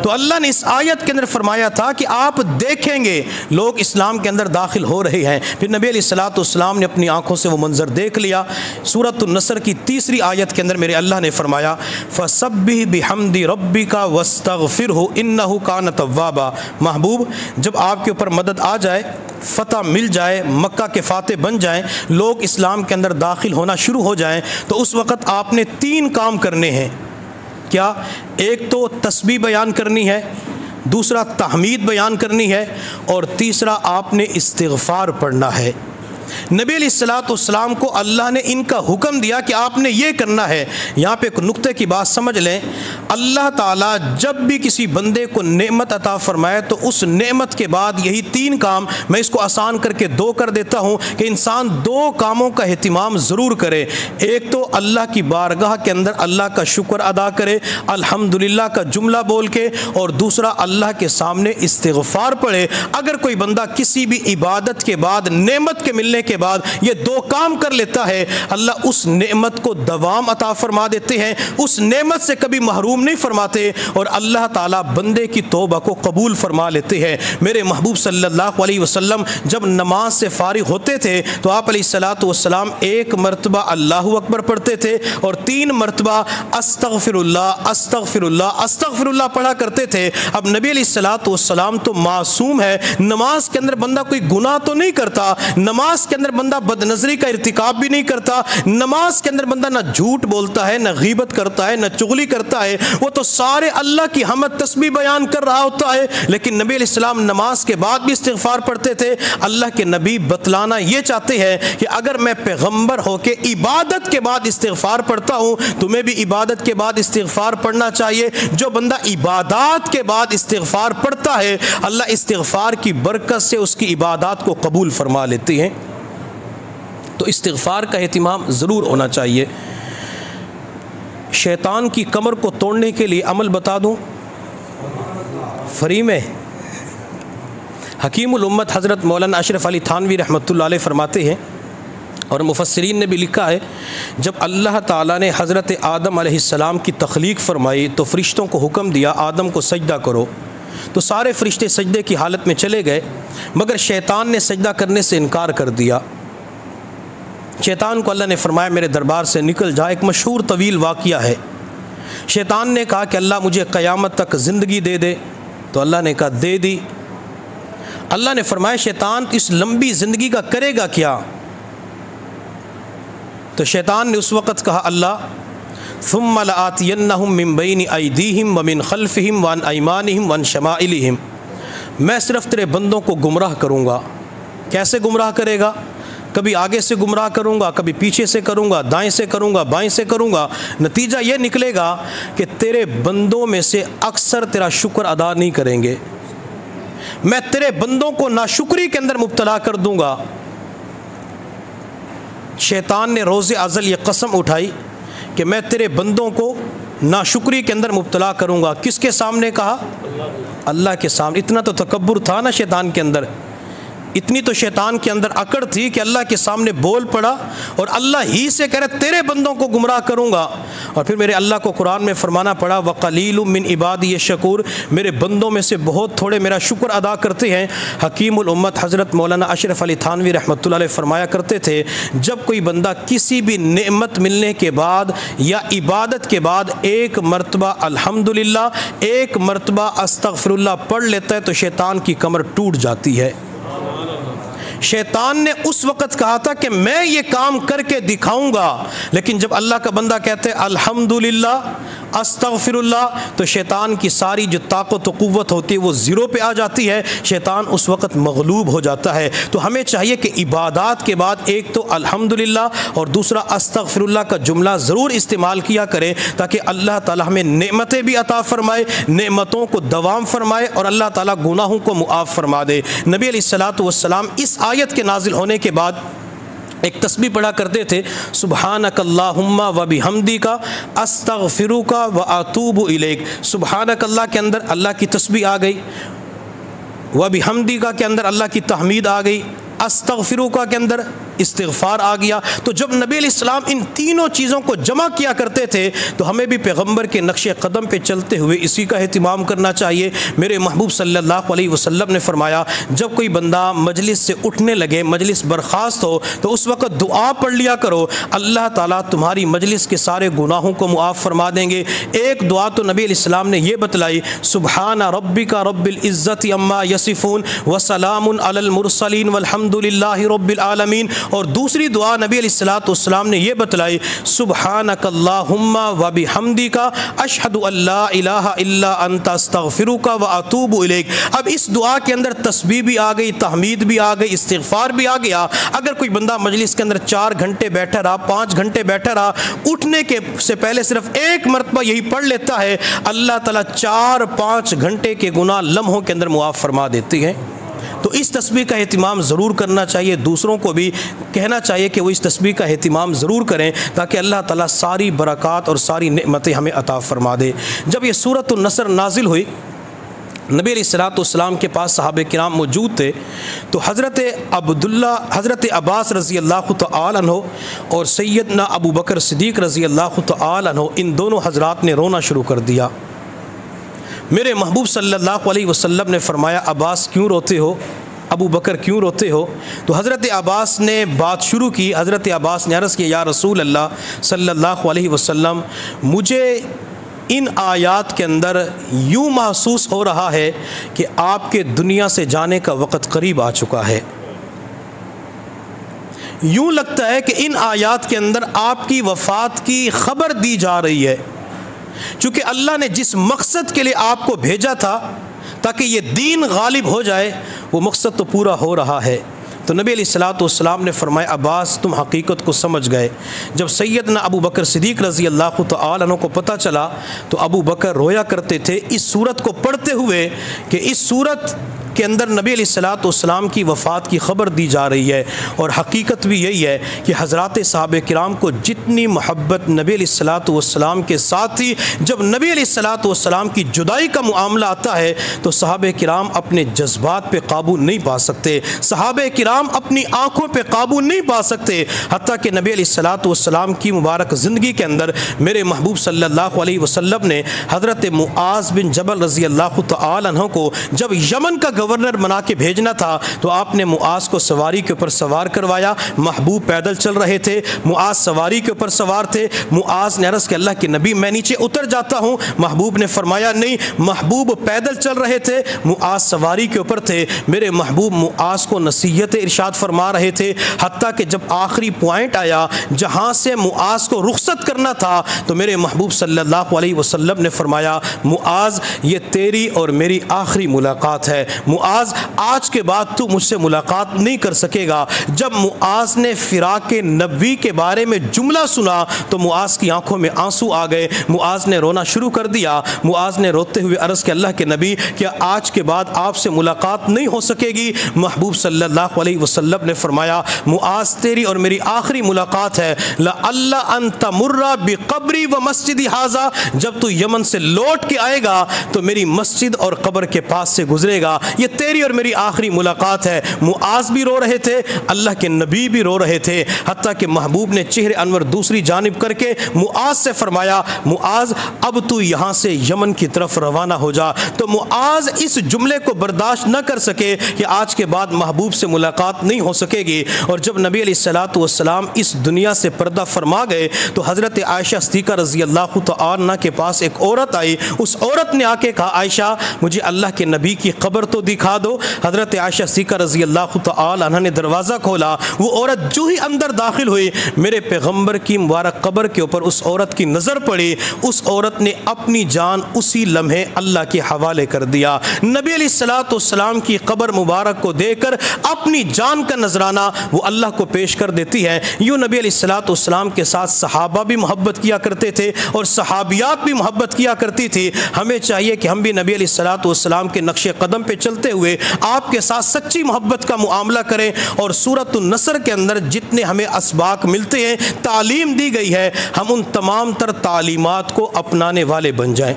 تو اللہ نے اس آیت کے اندر فرمایا تھا کہ آپ دیکھیں گے لوگ اسلام کے اندر داخل ہو رہے ہیں۔ پھر نبی علیہ السلام نے اپنی آنکھوں سے وہ منظر دیکھ لیا۔ سورۃ النصر کی 3 آیت کے اندر میرے اللہ نے فرمایا فَسَبِّحْ بِحَمْدِ رَبِّكَ وَاسْتَغْفِرْهُ إِنَّهُ كَانَ تَوَّابًا، محبوب جب آپ کے اوپر مدد آ جائے، فتح مل جائے، مکہ کے فاتح بن جائیں، لوگ اسلام کے اندر داخل ہونا شروع ہو جائیں، تو اس وقت آپ نے 3 کام کرنے ہیں۔ کیا؟ ایک تو تسبیح بیان کرنی ہے، دوسرا تحمید بیان کرنی ہے، اور تیسرا آپ نے استغفار پڑھنا ہے۔ نبی علیہ السلام کو اللہ نے ان کا حکم دیا کہ آپ نے یہ کرنا ہے۔ یہاں پہ ایک نقطے کی بات سمجھ لیں، اللہ تعالیٰ جب بھی کسی بندے کو نعمت عطا فرمائے تو اس نعمت کے بعد یہی 3 کام، میں اس کو آسان کر کے 2 کر دیتا ہوں کہ انسان 2 کاموں کا اہتمام ضرور کرے۔ ایک تو اللہ کی بارگاہ کے اندر اللہ کا شکر ادا کرے الحمدللہ کا جملہ بول کے، اور دوسرا اللہ کے سامنے استغفار پڑھے۔ اگر کوئی بندہ کسی بھی عبادت کے بعد، نعمت کے ملنے کے بعد یہ 2 کام کر لیتا ہے، اللہ اس نعمت کو دوام عطا فرما دیتے ہیں، اس نعمت سے کبھی محروم نہیں فرماتے، اور اللہ تعالیٰ بندے کی توبہ کو قبول فرما لیتے ہیں۔ میرے محبوب صلی اللہ علیہ وسلم جب نماز سے فارغ ہوتے تھے تو آپ علیہ السلام 1 مرتبہ اللہ اکبر پڑھتے تھے اور 3 مرتبہ استغفر اللہ استغفر اللہ استغفر اللہ پڑھا کرتے تھے۔ اب نبی علیہ السلام تو معصوم ہے، نماز کے اندر بندہ کوئی گناہ تو نہیں کرتا، نماز کے اندر بندہ بد نظری کا ارتکاب بھی نہیں کرتا، نماز کے اندر بندہ نہ جھوٹ بولتا ہے، نہ غیبت کرتا ہے، نہ چغلی کرتا ہے، وہ تو سارے اللہ کی حمد تسبیح بیان کر رہا ہوتا ہے۔ لیکن نبی علیہ السلام نماز کے بعد بھی استغفار پڑھتے تھے۔ اللہ کے نبی بتلانا یہ چاہتے ہیں کہ اگر میں پیغمبر ہو کے عبادت کے بعد استغفار پڑھتا ہوں، تمہیں بھی عبادت کے بعد استغفار پڑھنا چاہیے۔ جو بندہ عبادات کے بعد استغفار پڑھتا ہے، اللہ استغفار کی برکت سے اس کی عبادات کو قبول فرما لیتے ہیں۔ تو استغفار کا اہتمام ضرور ہونا چاہیے۔ شیطان کی کمر کو توڑنے کے لیے عمل بتا دوں، فری میں حکیم الامت حضرت مولانا اشرف علی تھانوی رحمۃ اللہ علیہ فرماتے ہیں، اور مفسرین نے بھی لکھا ہے، جب اللہ تعالیٰ نے حضرت آدم علیہ السلام کی تخلیق فرمائی تو فرشتوں کو حکم دیا آدم کو سجدہ کرو، تو سارے فرشتے سجدے کی حالت میں چلے گئے، مگر شیطان نے سجدہ کرنے سے انکار کر دیا۔ شیطان کو اللہ نے فرمایا میرے دربار سے نکل جا۔ ایک مشہور طویل واقعہ ہے۔ شیطان نے کہا کہ اللہ مجھے قیامت تک زندگی دے دے، تو اللہ نے کہا دے دی۔ اللہ نے فرمایا شیطان اس لمبی زندگی کا کرے گا کیا؟ تو شیطان نے اس وقت کہا اللہ ثم لآتینہم من بین ایدیہم ومن خلفہم وعن ایمانہم وعن شمائلہم، میں صرف تیرے بندوں کو گمراہ کروں گا۔ کیسے گمراہ کرے گا؟ کبھی آگے سے گمراہ کروں گا، کبھی پیچھے سے کروں گا، دائیں سے کروں گا، بائیں سے کروں گا۔ نتیجہ یہ نکلے گا کہ تیرے بندوں میں سے اکثر تیرا شکر ادا نہیں کریں گے، میں تیرے بندوں کو ناشکری کے اندر مبتلا کر دوں گا۔ شیطان نے روز ازل یہ قسم اٹھائی کہ میں تیرے بندوں کو ناشکری کے اندر مبتلا کروں گا۔ کس کے سامنے کہا؟ اللہ کے سامنے۔ اتنا تو تکبر تھا نا شیطان کے اندر، اتنی تو شیطان کے اندر اکڑ تھی کہ اللہ کے سامنے بول پڑا اور اللہ ہی سے کہہ رہے تیرے بندوں کو گمراہ کروں گا، اور پھر میرے اللہ کو قرآن میں فرمانا پڑا وَقَلِيلٌ مِّنْ عِبَادِيَ الشَّكُورُ، میرے بندوں میں سے بہت تھوڑے میرا شکر ادا کرتے ہیں۔ حکیم الامت حضرت مولانا اشرف علی تھانوی رحمۃ اللہ علیہ فرمایا کرتے تھے جب کوئی بندہ کسی بھی نعمت ملنے کے بعد یا عبادت کے بعد ایک مرتبہ الحمدللہ، ایک مرتبہ استغفر اللہ پڑھ لیتا ہے تو شیطان کی کمر ٹوٹ جاتی ہے۔ شیطان نے اس وقت کہا تھا کہ میں یہ کام کر کے دکھاؤں گا، لیکن جب اللہ کا بندہ کہتے ہیں الحمدللہ استغفر اللہ تو شیطان کی ساری جو طاقت و قوت ہوتی ہے وہ زیرو پہ آ جاتی ہے، شیطان اس وقت مغلوب ہو جاتا ہے۔ تو ہمیں چاہیے کہ عبادات کے بعد ایک تو الحمدللہ اور دوسرا استغفر اللہ کا جملہ ضرور استعمال کیا کریں تاکہ اللہ تعالی ہمیں نعمتیں بھی عطا فرمائے، نعمتوں کو دوام فرمائے اور اللہ تعالی گناہوں کو معاف فرما دے۔ نبی علیہ الصلوۃ والسلام اس آیت کے نازل ہونے کے بعد ایک تسبیح پڑھا کرتے تھے سبحانک اللہم و بحمدک استغفرک و اتوب الیک۔ سبحانک اللہ کے اندر اللہ کی تسبیح آ گئی، و بحمدک کے اندر اللہ کی تحمید آ گئی، استغفرک کے اندر استغفار آ گیا۔ تو جب نبی علیہ السلام ان تینوں چیزوں کو جمع کیا کرتے تھے تو ہمیں بھی پیغمبر کے نقش قدم پہ چلتے ہوئے اسی کا اہتمام کرنا چاہیے۔ میرے محبوب صلی اللہ علیہ وسلم نے فرمایا جب کوئی بندہ مجلس سے اٹھنے لگے، مجلس برخاست ہو تو اس وقت دعا پڑھ لیا کرو، اللہ تعالیٰ تمہاری مجلس کے سارے گناہوں کو معاف فرما دیں گے۔ ایک دعا تو نبی علیہ السلام نے یہ بتلائی سبحان ربک رب العزت عما یصفون وسلام علی المرسلین والحمد للہ رب العالمین، اور دوسری دعا نبی علیہ الصلوۃ والسلام نے یہ بتلائی سبحانک اللہم و بحمدک اشہد ان لا الہ الا انت استغفرک و اتوب الیک۔ اب اس دعا کے اندر تسبیح بھی آ گئی، تحمید بھی آ گئی، استغفار بھی آ گیا۔ اگر کوئی بندہ مجلس کے اندر 4 گھنٹے بیٹھا رہا، 5 گھنٹے بیٹھا رہا، اٹھنے کے سے پہلے صرف ایک مرتبہ یہی پڑھ لیتا ہے، اللہ تعالیٰ 4-5 گھنٹے کے گناہ لمحوں کے اندر معاف فرما دیتے ہیں۔ تو اس تسبیح کا اہتمام ضرور کرنا چاہیے، دوسروں کو بھی کہنا چاہیے کہ وہ اس تسبیح کا اہتمام ضرور کریں تاکہ اللہ تعالیٰ ساری برکات اور ساری نعمتیں ہمیں عطا فرما دے۔ جب یہ سورۃ النصر نازل ہوئی نبی علیہ الصلوۃ والسلام کے پاس صحابہ کرام موجود تھے، تو حضرت عباس رضی اللہ تعالی عنہ اور سیدنا ابو بکر صدیق رضی اللہ تعالی عنہ ان دونوں حضرات نے رونا شروع کر دیا۔ میرے محبوب صلی اللہ علیہ وسلم نے فرمایا عباس کیوں روتے ہو، ابو بکر کیوں روتے ہو؟ تو حضرت عباس نے بات شروع کی۔ حضرت عباس نے عرض کیا یا رسول اللہ صلی اللہ علیہ وسلم، مجھے ان آیات کے اندر یوں محسوس ہو رہا ہے کہ آپ کے دنیا سے جانے کا وقت قریب آ چکا ہے۔ یوں لگتا ہے کہ ان آیات کے اندر آپ کی وفات کی خبر دی جا رہی ہے، چونکہ اللہ نے جس مقصد کے لیے آپ کو بھیجا تھا تاکہ یہ دین غالب ہو جائے وہ مقصد تو پورا ہو رہا ہے۔ تو نبی علیہ الصلوۃ والسلام نے فرمایا عباس تم حقیقت کو سمجھ گئے۔ جب سیدنا ابو بکر صدیق رضی اللہ تعالی عنہ کو پتہ چلا تو ابو بکر رویا کرتے تھے اس سورت کو پڑھتے ہوئے کہ اس سورت کے اندر نبی علیہ الصلوۃ والسلام کی وفات کی خبر دی جا رہی ہے، اور حقیقت بھی یہی ہے کہ حضرات صحابہ کرام کو جتنی محبت نبی علیہ الصلوۃ والسلام کے ساتھ تھی، جب نبی علیہ الصلوۃ والسلام کی جدائی کا معاملہ آتا ہے تو صحابہ کرام اپنے جذبات پہ قابو نہیں پا سکتے، صحابہ کرام اپنی آنکھوں پہ قابو نہیں پا سکتے، حتیٰ کہ نبی علیہ الصلوۃ والسلام کی مبارک زندگی کے اندر میرے محبوب صلی اللہ علیہ وسلم نے حضرت معاذ بن جبل رضی اللہ تعالی عنہ کو جب یمن کا گورنر بنا کے بھیجنا تھا تو آپ نے معاذ کو سواری کے اوپر سوار کروایا۔ محبوب پیدل چل رہے تھے، معاذ سواری کے اوپر سوار تھے۔ معاذ نے عرض کہ اللہ کے نبی میں نیچے اتر جاتا ہوں، محبوب نے فرمایا نہیں۔ محبوب پیدل چل رہے تھے، معاذ سواری کے اوپر تھے۔ میرے محبوب معاذ کو نصیحت ارشاد فرما رہے تھے، حتیٰ کہ جب آخری پوائنٹ آیا جہاں سے معاذ کو رخصت کرنا تھا تو میرے محبوب صلی اللہ علیہ وسلم نے فرمایا معاذ یہ تیری اور میری آخری ملاقات ہے، معاذ آج کے بعد تو مجھ سے ملاقات نہیں کر سکے گا۔ جب معاذ نے فراق نبوی کے بارے میں جملہ سنا تو معاذ کی آنکھوں میں آنسو آ گئے، معاذ نے رونا شروع کر دیا۔ معاذ نے روتے ہوئے عرض کہ اللہ کے نبی کیا آج کے بعد آپ سے ملاقات نہیں ہو سکے گی؟ محبوب صلی اللہ علیہ وسلم نے فرمایا معاذ تیری اور میری آخری ملاقات ہے، لعل ان تمر بقبری و مسجدی ھذا، جب تو یمن سے لوٹ کے آئے گا تو میری مسجد اور قبر کے پاس سے گزرے گا۔ یہ یہ تیری اور میری آخری ملاقات ہے۔ معاذ بھی رو رہے تھے، اللہ کے نبی بھی رو رہے تھے، حتیٰ کہ محبوب نے چہرے انور دوسری جانب کر کے معاذ سے فرمایا معاذ اب تو یہاں سے یمن کی طرف روانہ ہو جا۔ تو معاذ اس جملے کو برداشت نہ کر سکے کہ آج کے بعد محبوب سے ملاقات نہیں ہو سکے گی، اور جب نبی علیہ الصلوۃ والسلام اس دنیا سے پردہ فرما گئے تو حضرت عائشہ صدیقہ رضی اللہ تعالی عنہ کے پاس ایک عورت آئی۔ اس عورت نے آ کے کہا عائشہ مجھے اللہ کے نبی کی قبر تو دکھا دو۔ حضرت عائشہ صدیقہ رضی اللہ تعالی عنہ نے دروازہ کھولا، وہ عورت جو ہی اندر داخل ہوئی میرے پیغمبر کی مبارک قبر کے اوپر اس عورت کی نظر پڑی، اس عورت نے اپنی جان اسی لمحے اللہ کے حوالے کر دیا۔ نبی علیہ الصلوۃ والسلام کی قبر مبارک کو دیکھ کر اپنی جان کا نذرانہ وہ اللہ کو پیش کر دیتی ہے۔ یوں نبی علیہ الصلوۃ والسلام کے ساتھ صحابہ بھی محبت کیا کرتے تھے اور صحابیات بھی محبت کیا کرتی تھی۔ ہمیں چاہیے کہ ہم بھی نبی علیہ الصلوۃ والسلام کے نقش قدم پہ چلتے ہوئے آپ کے ساتھ سچی محبت کا معاملہ کریں، اور سورۃ النصر کے اندر جتنے ہمیں اسباق ملتے ہیں، تعلیم دی گئی ہے، ہم ان تمام تر تعلیمات کو اپنانے والے بن جائیں۔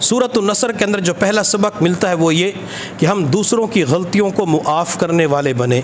سورۃ النصر کے اندر جو پہلا سبق ملتا ہے وہ یہ کہ ہم دوسروں کی غلطیوں کو معاف کرنے والے بنیں۔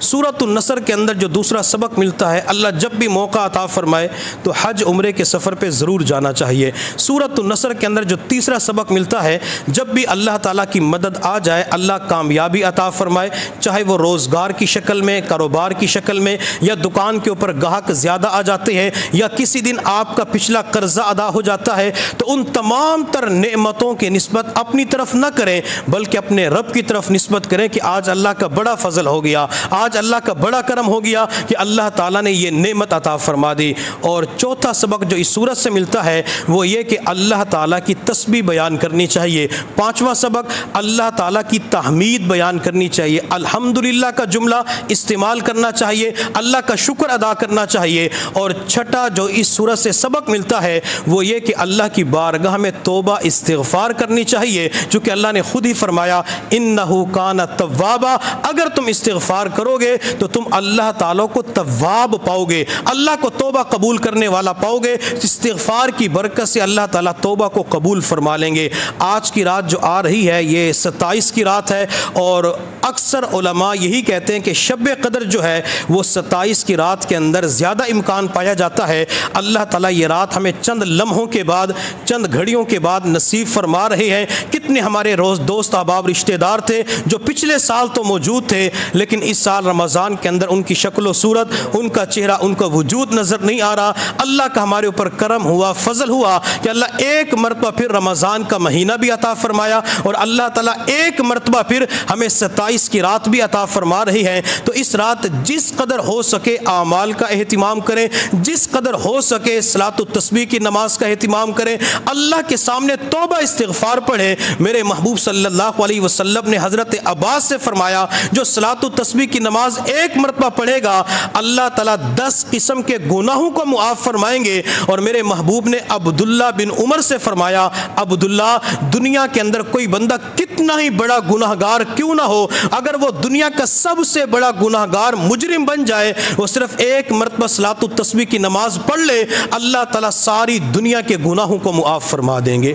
سورۃ النصر کے اندر جو دوسرا سبق ملتا ہے، اللہ جب بھی موقع عطا فرمائے تو حج عمرے کے سفر پہ ضرور جانا چاہیے۔ سورۃ النصر کے اندر جو تیسرا سبق ملتا ہے، جب بھی اللہ تعالیٰ کی مدد آ جائے، اللہ کامیابی عطا فرمائے، چاہے وہ روزگار کی شکل میں، کاروبار کی شکل میں، یا دکان کے اوپر گاہک زیادہ آ جاتے ہیں، یا کسی دن آپ کا پچھلا قرضہ ادا ہو جاتا ہے، تو ان تمام تر نعمتوں کی نسبت اپنی طرف نہ کریں بلکہ اپنے رب کی طرف نسبت کریں کہ آج اللہ کا بڑا فضل ہو گیا، آج اللہ کا بڑا کرم ہو گیا کہ اللہ تعالیٰ نے یہ نعمت عطا فرما دی۔ اور چوتھا سبق جو اس سورت سے ملتا ہے وہ یہ کہ اللہ تعالیٰ کی تسبیح بیان کرنی چاہیے۔ پانچواں سبق اللہ تعالیٰ کی تحمید بیان کرنی چاہیے، الحمدللہ کا جملہ استعمال کرنا چاہیے، اللہ کا شکر ادا کرنا چاہیے۔ اور چھٹا جو اس سورت سے سبق ملتا ہے وہ یہ کہ اللہ کی بارگاہ میں توبہ استغفار کرنی چاہیے، چونکہ اللہ نے خود ہی فرمایا انہ کان توابا، اگر تم استغفار کرو گے تو تم اللہ تعالیٰ کو تواب پاؤ گے، اللہ کو توبہ قبول کرنے والا پاؤ گے۔ استغفار کی برکت سے اللہ تعالیٰ توبہ کو قبول فرما لیں گے۔ آج کی رات جو آ رہی ہے یہ 27 کی رات ہے، اور اکثر علماء یہی کہتے ہیں کہ شب قدر جو ہے وہ 27 کی رات کے اندر زیادہ امکان پایا جاتا ہے۔ اللہ تعالیٰ یہ رات ہمیں چند لمحوں کے بعد، چند گھڑیوں کے بعد نصیب فرما رہے ہیں۔ کتنے ہمارے دوست احباب رشتہ دار تھے جو پچھلے سال تو موجود تھے لیکن اس سال رمضان کے اندر ان کی شکل و صورت، ان کا چہرہ، ان کا وجود نظر نہیں آ رہا۔ اللہ کا ہمارے اوپر کرم ہوا، فضل ہوا کہ اللہ ایک مرتبہ پھر رمضان کا مہینہ بھی عطا فرمایا، اور اللہ تعالیٰ ایک مرتبہ پھر ہمیں 27 کی رات بھی عطا فرما رہی ہے۔ تو اس رات جس قدر ہو سکے اعمال کا اہتمام کریں، جس قدر ہو سکے صلاۃ التسبیح کی نماز کا اہتمام کریں، اللہ کے سامنے توبہ استغفار پڑھیں۔ میرے محبوب صلی اللہ علیہ وسلم نے حضرت عباس سے فرمایا جو صلاۃ التسبیح کی نماز ایک مرتبہ پڑھے گا اللہ تعالیٰ 10 قسم کے گناہوں کو معاف فرمائیں گے۔ اور میرے محبوب نے عبداللہ بن عمر سے فرمایا عبداللہ، دنیا کے اندر کوئی بندہ کتنا ہی بڑا گناہگار کیوں نہ ہو، اگر وہ دنیا کا سب سے بڑا گناہگار مجرم بن جائے، وہ صرف ایک مرتبہ صلاۃ التسبیح کی نماز پڑھ لے، اللہ تعالیٰ ساری دنیا کے گناہوں کو معاف فرما دیں گے۔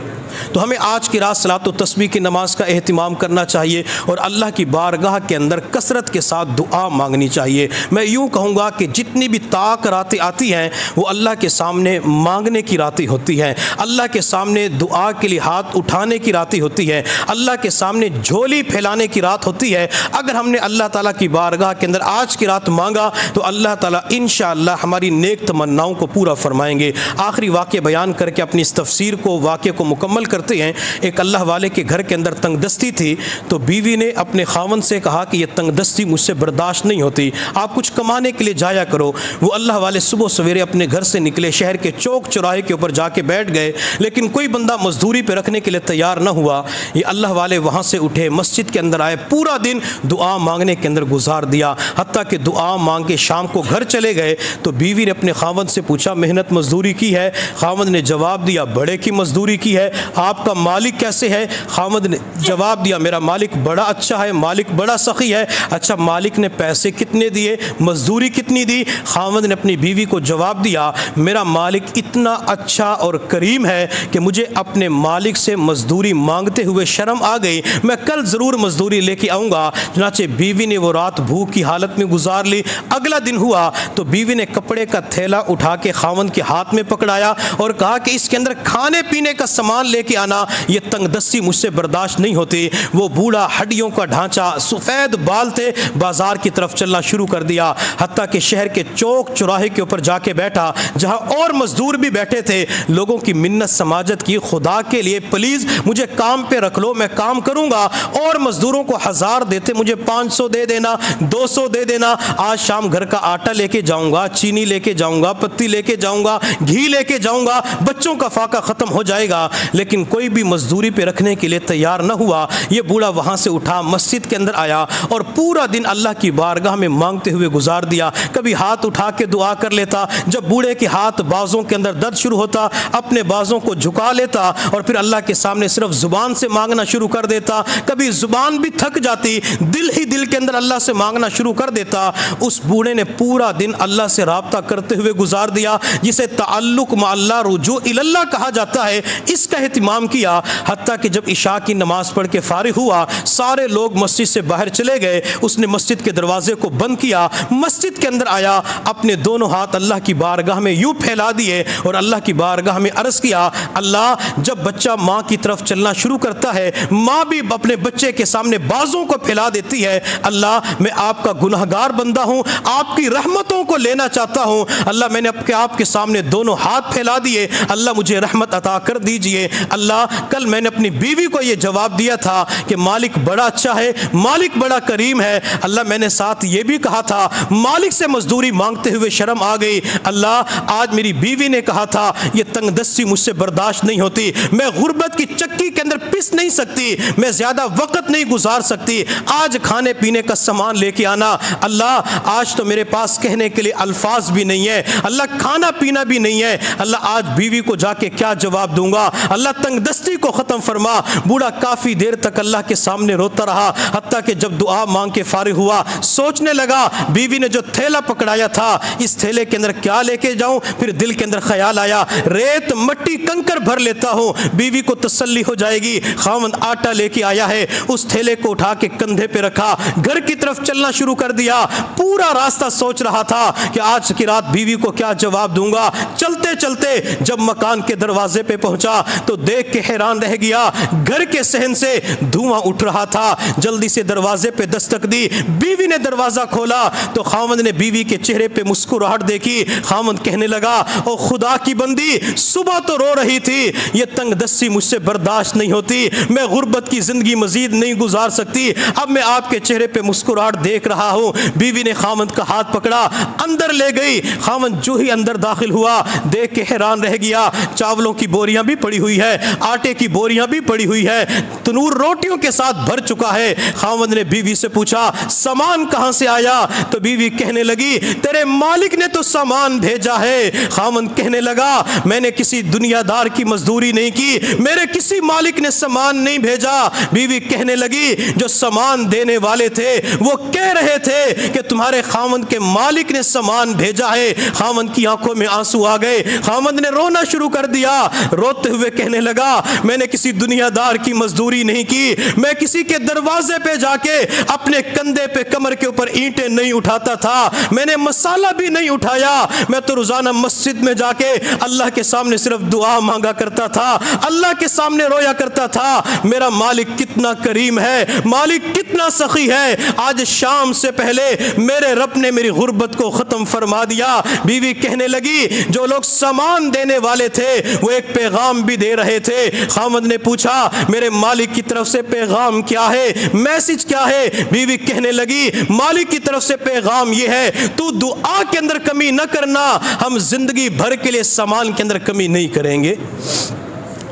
تو ہمیں آج کی رات صلاۃ التسبیح کی نماز کا اہتمام کرنا چاہیے اور اللہ کی بارگاہ کے اندر کثرت کے ساتھ دعا مانگنی چاہیے۔ میں یوں کہوں گا کہ جتنی بھی طاق راتیں آتی ہیں وہ اللہ کے سامنے مانگنے کی راتیں ہوتی ہیں، اللہ کے سامنے دعا کے لیے ہاتھ اٹھانے کی راتیں ہوتی ہے، اللہ کے سامنے جھولی پھیلانے کی رات ہوتی ہے۔ اگر ہم نے اللہ تعالیٰ کی بارگاہ کے اندر آج کی رات مانگا تو اللہ تعالیٰ انشاءاللہ ہماری نیک تمناؤں کو پورا فرمائیں گے۔ آخری واقعہ بیان کر کے اپنی اس تفسیر کو، واقعے کو مکمل کرتے ہیں۔ ایک اللہ والے کے گھر کے اندر تنگ دستی تھی، تو بیوی نے اپنے خاوند سے کہا کہ یہ تنگ دستی مجھ سے برداشت نہیں ہوتی، آپ کچھ کمانے کے لیے جایا کرو۔ وہ اللہ والے صبح سویرے اپنے گھر سے نکلے، شہر کے چوک چوراہے کے اوپر جا کے بیٹھ گئے، لیکن کوئی بندہ مزدوری پہ رکھنے کے لیے تیار نہ ہوا۔ یہ اللہ والے وہاں سے اٹھے، مسجد کے اندر آئے، پورا دن دعا مانگنے کے اندر گزار دیا، حتیٰ کہ دعا مانگ کے شام کو گھر چلے گئے تو بیوی نے اپنے خاوند سے پوچھا محنت مزدوری کی ہے؟ خاوند نے جواب دیا بڑے کی مزدوری کی ہے۔ آپ کا مالک کیسے ہے؟ ہے؟ خاوند نے جواب دیا میرا مالک بڑا اچھا ہے، مالک بڑا سخی ہے۔ اچھا مالک نے پیسے کتنے دیے، مزدوری کتنی دی؟ خاوند نے اپنی بیوی کو جواب دیا میرا مالک اتنا اچھا اور کریم ہے کہ مجھے اپنے مالک سے مزدوری مانگتے ہوئے شرم آ گئی، میں کل ضرور مزدوری لے کے آؤں گا۔ چنانچہ بیوی نے وہ رات بھوک کی حالت میں گزار لی۔ اگلا دن ہوا تو بیوی نے کپڑے کا تھیلا اٹھا کے خاوند کے ہاتھ میں پکڑایا اور کہا کہ اس کے اندر کھانے پینے کا سامان لے کے آنا، یہ تنگ دستی مجھ سے برداشت نہیں ہوتی۔ وہ بوڑھا ہڈیوں کا ڈھانچہ، سفید بال تھے، بازار کی طرف چلنا شروع کر دیا، حتیٰ کہ شہر کے چوک چوراہے کے اوپر جا کے بیٹھا جہاں اور مزدور بھی بیٹھے تھے۔ لوگوں کی منت سماجت کی، خدا کے لیے پلیز مجھے کام پہ رکھ لو، میں کام کروں گا۔ اور مزدوروں کو 1000 دیتے، مجھے 500 دے دینا، 200 دے دینا، آج شام گھر کا آٹا لے کے جاؤں گا، چینی لے کے جاؤں گا، پتی لے کے جاؤں گا، گھی لے کے جاؤں گا، بچوں کا فاقہ ختم ہو جائے گا۔ لیکن کوئی بھی مزدوری پہ رکھنے کے لیے تیار نہ ہوا۔ یہ بوڑھا وہاں سے اٹھا، مسجد کے اندر آیا اور پورا دن اللہ کی بارگاہ میں مانگتے ہوئے گزار دیا۔ کبھی ہاتھ اٹھا کے دعا کر لیتا، جب بوڑھے کے ہاتھ بازوں کے اندر درد شروع ہوتا اپنے بازوں کو جھکا لیتا اور پھر اللہ کے سامنے صرف زبان سے مانگنا شروع کر دیتا۔ کبھی زبان بھی تھک جاتی، دل ہی دل کے اندر اللہ سے مانگنا شروع کر دیتا۔ اس بوڑھے نے پورا دن اللہ سے رابطہ کرتے ہوئے گزار دیا، جسے تعلق مع اللہ، رجوع الی اللہ کہا جاتا ہے، اس کا اہتمام کیا۔ حتیٰ کہ جب عشاء کی نماز پڑھ کے فارغ ہوا، سارے لوگ مسجد سے باہر چلے گئے، اس نے مسجد کے دروازے کو بند کیا، مسجد کے اندر آیا، اپنے دونوں ہاتھ اللہ کی بارگاہ میں یوں پھیلا دیے اور اللہ کی بارگاہ میں عرض کیا اللہ، جب بچہ ماں کی طرف چلنا شروع کرتا ہے، ماں بھی اپنے بچے کے سامنے بازوں کو پھیلا دیتی ہے، اللہ میں آپ کا گناہگار بندہ ہوں، آپ کی رحمتوں کو لینا چاہتا ہوں، اللہ میں نے آپ کے سامنے دونوں ہاتھ پھیلا دیے، اللہ مجھے رحمت عطا کر دیجئے۔ اللہ کل میں نے اپنی بیوی کو یہ جواب دیا تھا کہ مالک بڑا اچھا ہے، مالک بڑا کریم ہے، اللہ میں نے ساتھ یہ بھی کہا تھا مالک سے مزدوری مانگتے ہوئے شرم آ گئی، اللہ آج میری بیوی نے کہا تھا یہ تنگ دستی مجھ سے برداشت نہیں ہوتی، میں غربت کی چکی کے اندر پس نہیں سکتی، میں زیادہ وقت نہیں گزار سکتی، آج کھانے پینے کا سامان لے کے آنا، اللہ آج تو میرے پاس کہنے کے لیے الفاظ بھی نہیں ہے، اللہ کھانا پینا بھی نہیں ہے، اللہ آج بیوی کو جا کے کیا جواب دوں گا، اللہ تنگ دستی کو ختم فرما۔ بوڑھا کافی دیر تک اللہ کے سامنے روتا رہا، حتیٰ کہ جب دعا مانگ کے فارغ ہوا، سوچنے لگا بیوی نے جو تھیلا پکڑایا تھا اس تھیلے کے اندر کیا لے کے جاؤں، پھر دل کے اندر خیال آیا ریت مٹی کنکر بھر لیتا ہوں، بیوی کو تسلی ہو جائے گی، خاوند آٹا لے کے آیا ہے، اس تھیلے کو اٹھا کے کندھے پہ رکھا، گھر کی طرف چلنا شروع کر دیا، پورا راستہ سوچ رہا تھا کہ آج کی رات بیوی کو کیا جواب دوں گا۔ چلتے چلتے جب مکان کے دروازے پہ پہنچا تو دیکھ کے حیران رہ گیا، گھر کے صحن سے دھواں اٹھ رہا تھا، جلدی سے دروازے پہ دستک دی، بیوی نے دروازہ کھولا تو خاوند نے بیوی کے چہرے پہ مسکراہٹ دیکھی، خاوند کہنے لگا او خدا کی بندی، صبح تو رو رہی تھی یہ تنگ دستی مجھ سے برداشت نہیں ہوتی، میں غربت کی زندگی مزید نہیں گزار سکتی، اب میں آپ کے چہرے پہ مسکراہٹ دیکھ رہا ہوں۔ بیوی نے خاوند کا ہاتھ پکڑا، اندر لے گئی، خاوند جو ہی اندر داخل ہوا دیکھ کے حیران رہ گیا، چاولوں کی بوریاں بھی پڑی ہوئی ہے، آٹے کی بوریاں بھی پڑی ہوئی ہے، تنور روٹیوں کے ساتھ بھر چکا ہے۔ خاوند نے بیوی سے پوچھا سامان کہاں سے آیا؟ تو بیوی کہنے لگی تیرے مالک نے تو سامان بھیجا ہے۔ خاوند کہنے لگا میں نے کسی دنیا دار کی مزدوری نہیں کی، میرے کسی مالک نے سامان نہیں بھیجا۔ بیوی کہنے لگی جو سامان دینے والے تھے وہ کہہ رہے تھے کہ تمہارے خاوند کے مالک نے سامان بھیجا ہے۔ خاوند کی آنکھوں میں آنسو آ گئے، خاوند نے رونا شروع کر دیا، روتے ہوئے کہنے لگا میں نے کسی دنیا دار کی مزدوری نہیں کی، میں کسی کے دروازے پہ جا کے اپنے کندھے پہ کمر کے اوپر اینٹیں نہیں اٹھاتا تھا، میں نے مسالہ بھی نہیں اٹھایا، میں تو روزانہ مسجد میں جا کے اللہ کے سامنے صرف دعا مانگا کرتا تھا، اللہ کے سامنے رویا کرتا تھا۔ میرا مالک کتنا کریم ہے، مالک کتنا سخی ہے، آج شام سے پہلے میرے رب نے میری غربت کو ختم فرما دیا۔ بیوی کہنے لگی جو لوگ سامان دینے والے تھے وہ ایک پیغام بھی دے رہے تھے۔ خاوند نے پوچھا میرے مالک کی طرف سے پیغام کیا ہے، میسج کیا ہے؟ بیوی کہنے لگی مالک کی طرف سے پیغام یہ ہے تو دعا کے اندر کمی نہ کرنا، ہم زندگی بھر کے لیے سامان کے اندر کمی نہیں کریں گے۔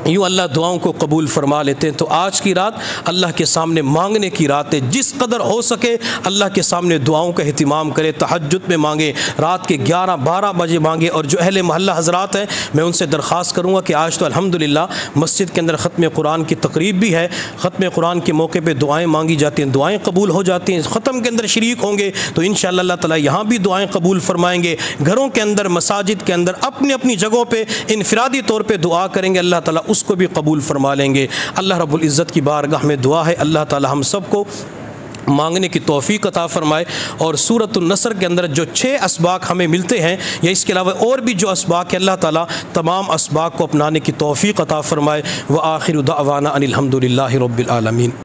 یوں اللہ دعاؤں کو قبول فرما لیتے ہیں۔ تو آج کی رات اللہ کے سامنے مانگنے کی رات ہے، جس قدر ہو سکے اللہ کے سامنے دعاؤں کا اہتمام کرے، تہجد میں مانگے، رات کے 11-12 بجے مانگے۔ اور جو اہل محلہ حضرات ہیں میں ان سے درخواست کروں گا کہ آج تو الحمدللہ مسجد کے اندر ختم قرآن کی تقریب بھی ہے، ختم قرآن کے موقع پہ دعائیں مانگی جاتی ہیں، دعائیں قبول ہو جاتی ہیں۔ ختم کے اندر شریک ہوں گے تو انشاءاللہ اللہ تعالیٰ یہاں بھی دعائیں قبول فرمائیں گے۔ گھروں کے اندر، مساجد کے اندر اپنی اپنی جگہوں پہ انفرادی طور پہ دعا کریں گے، اللہ تعالیٰ اس کو بھی قبول فرما لیں گے۔ اللہ رب العزت کی بارگاہ میں دعا ہے اللہ تعالیٰ ہم سب کو مانگنے کی توفیق عطا فرمائے، اور سورۃ النصر کے اندر جو 6 اسباق ہمیں ملتے ہیں یا اس کے علاوہ اور بھی جو اسباق ہے اللہ تعالیٰ تمام اسباق کو اپنانے کی توفیق عطا فرمائے۔ وآخر دعوانا ان الحمد للہ رب العالمین۔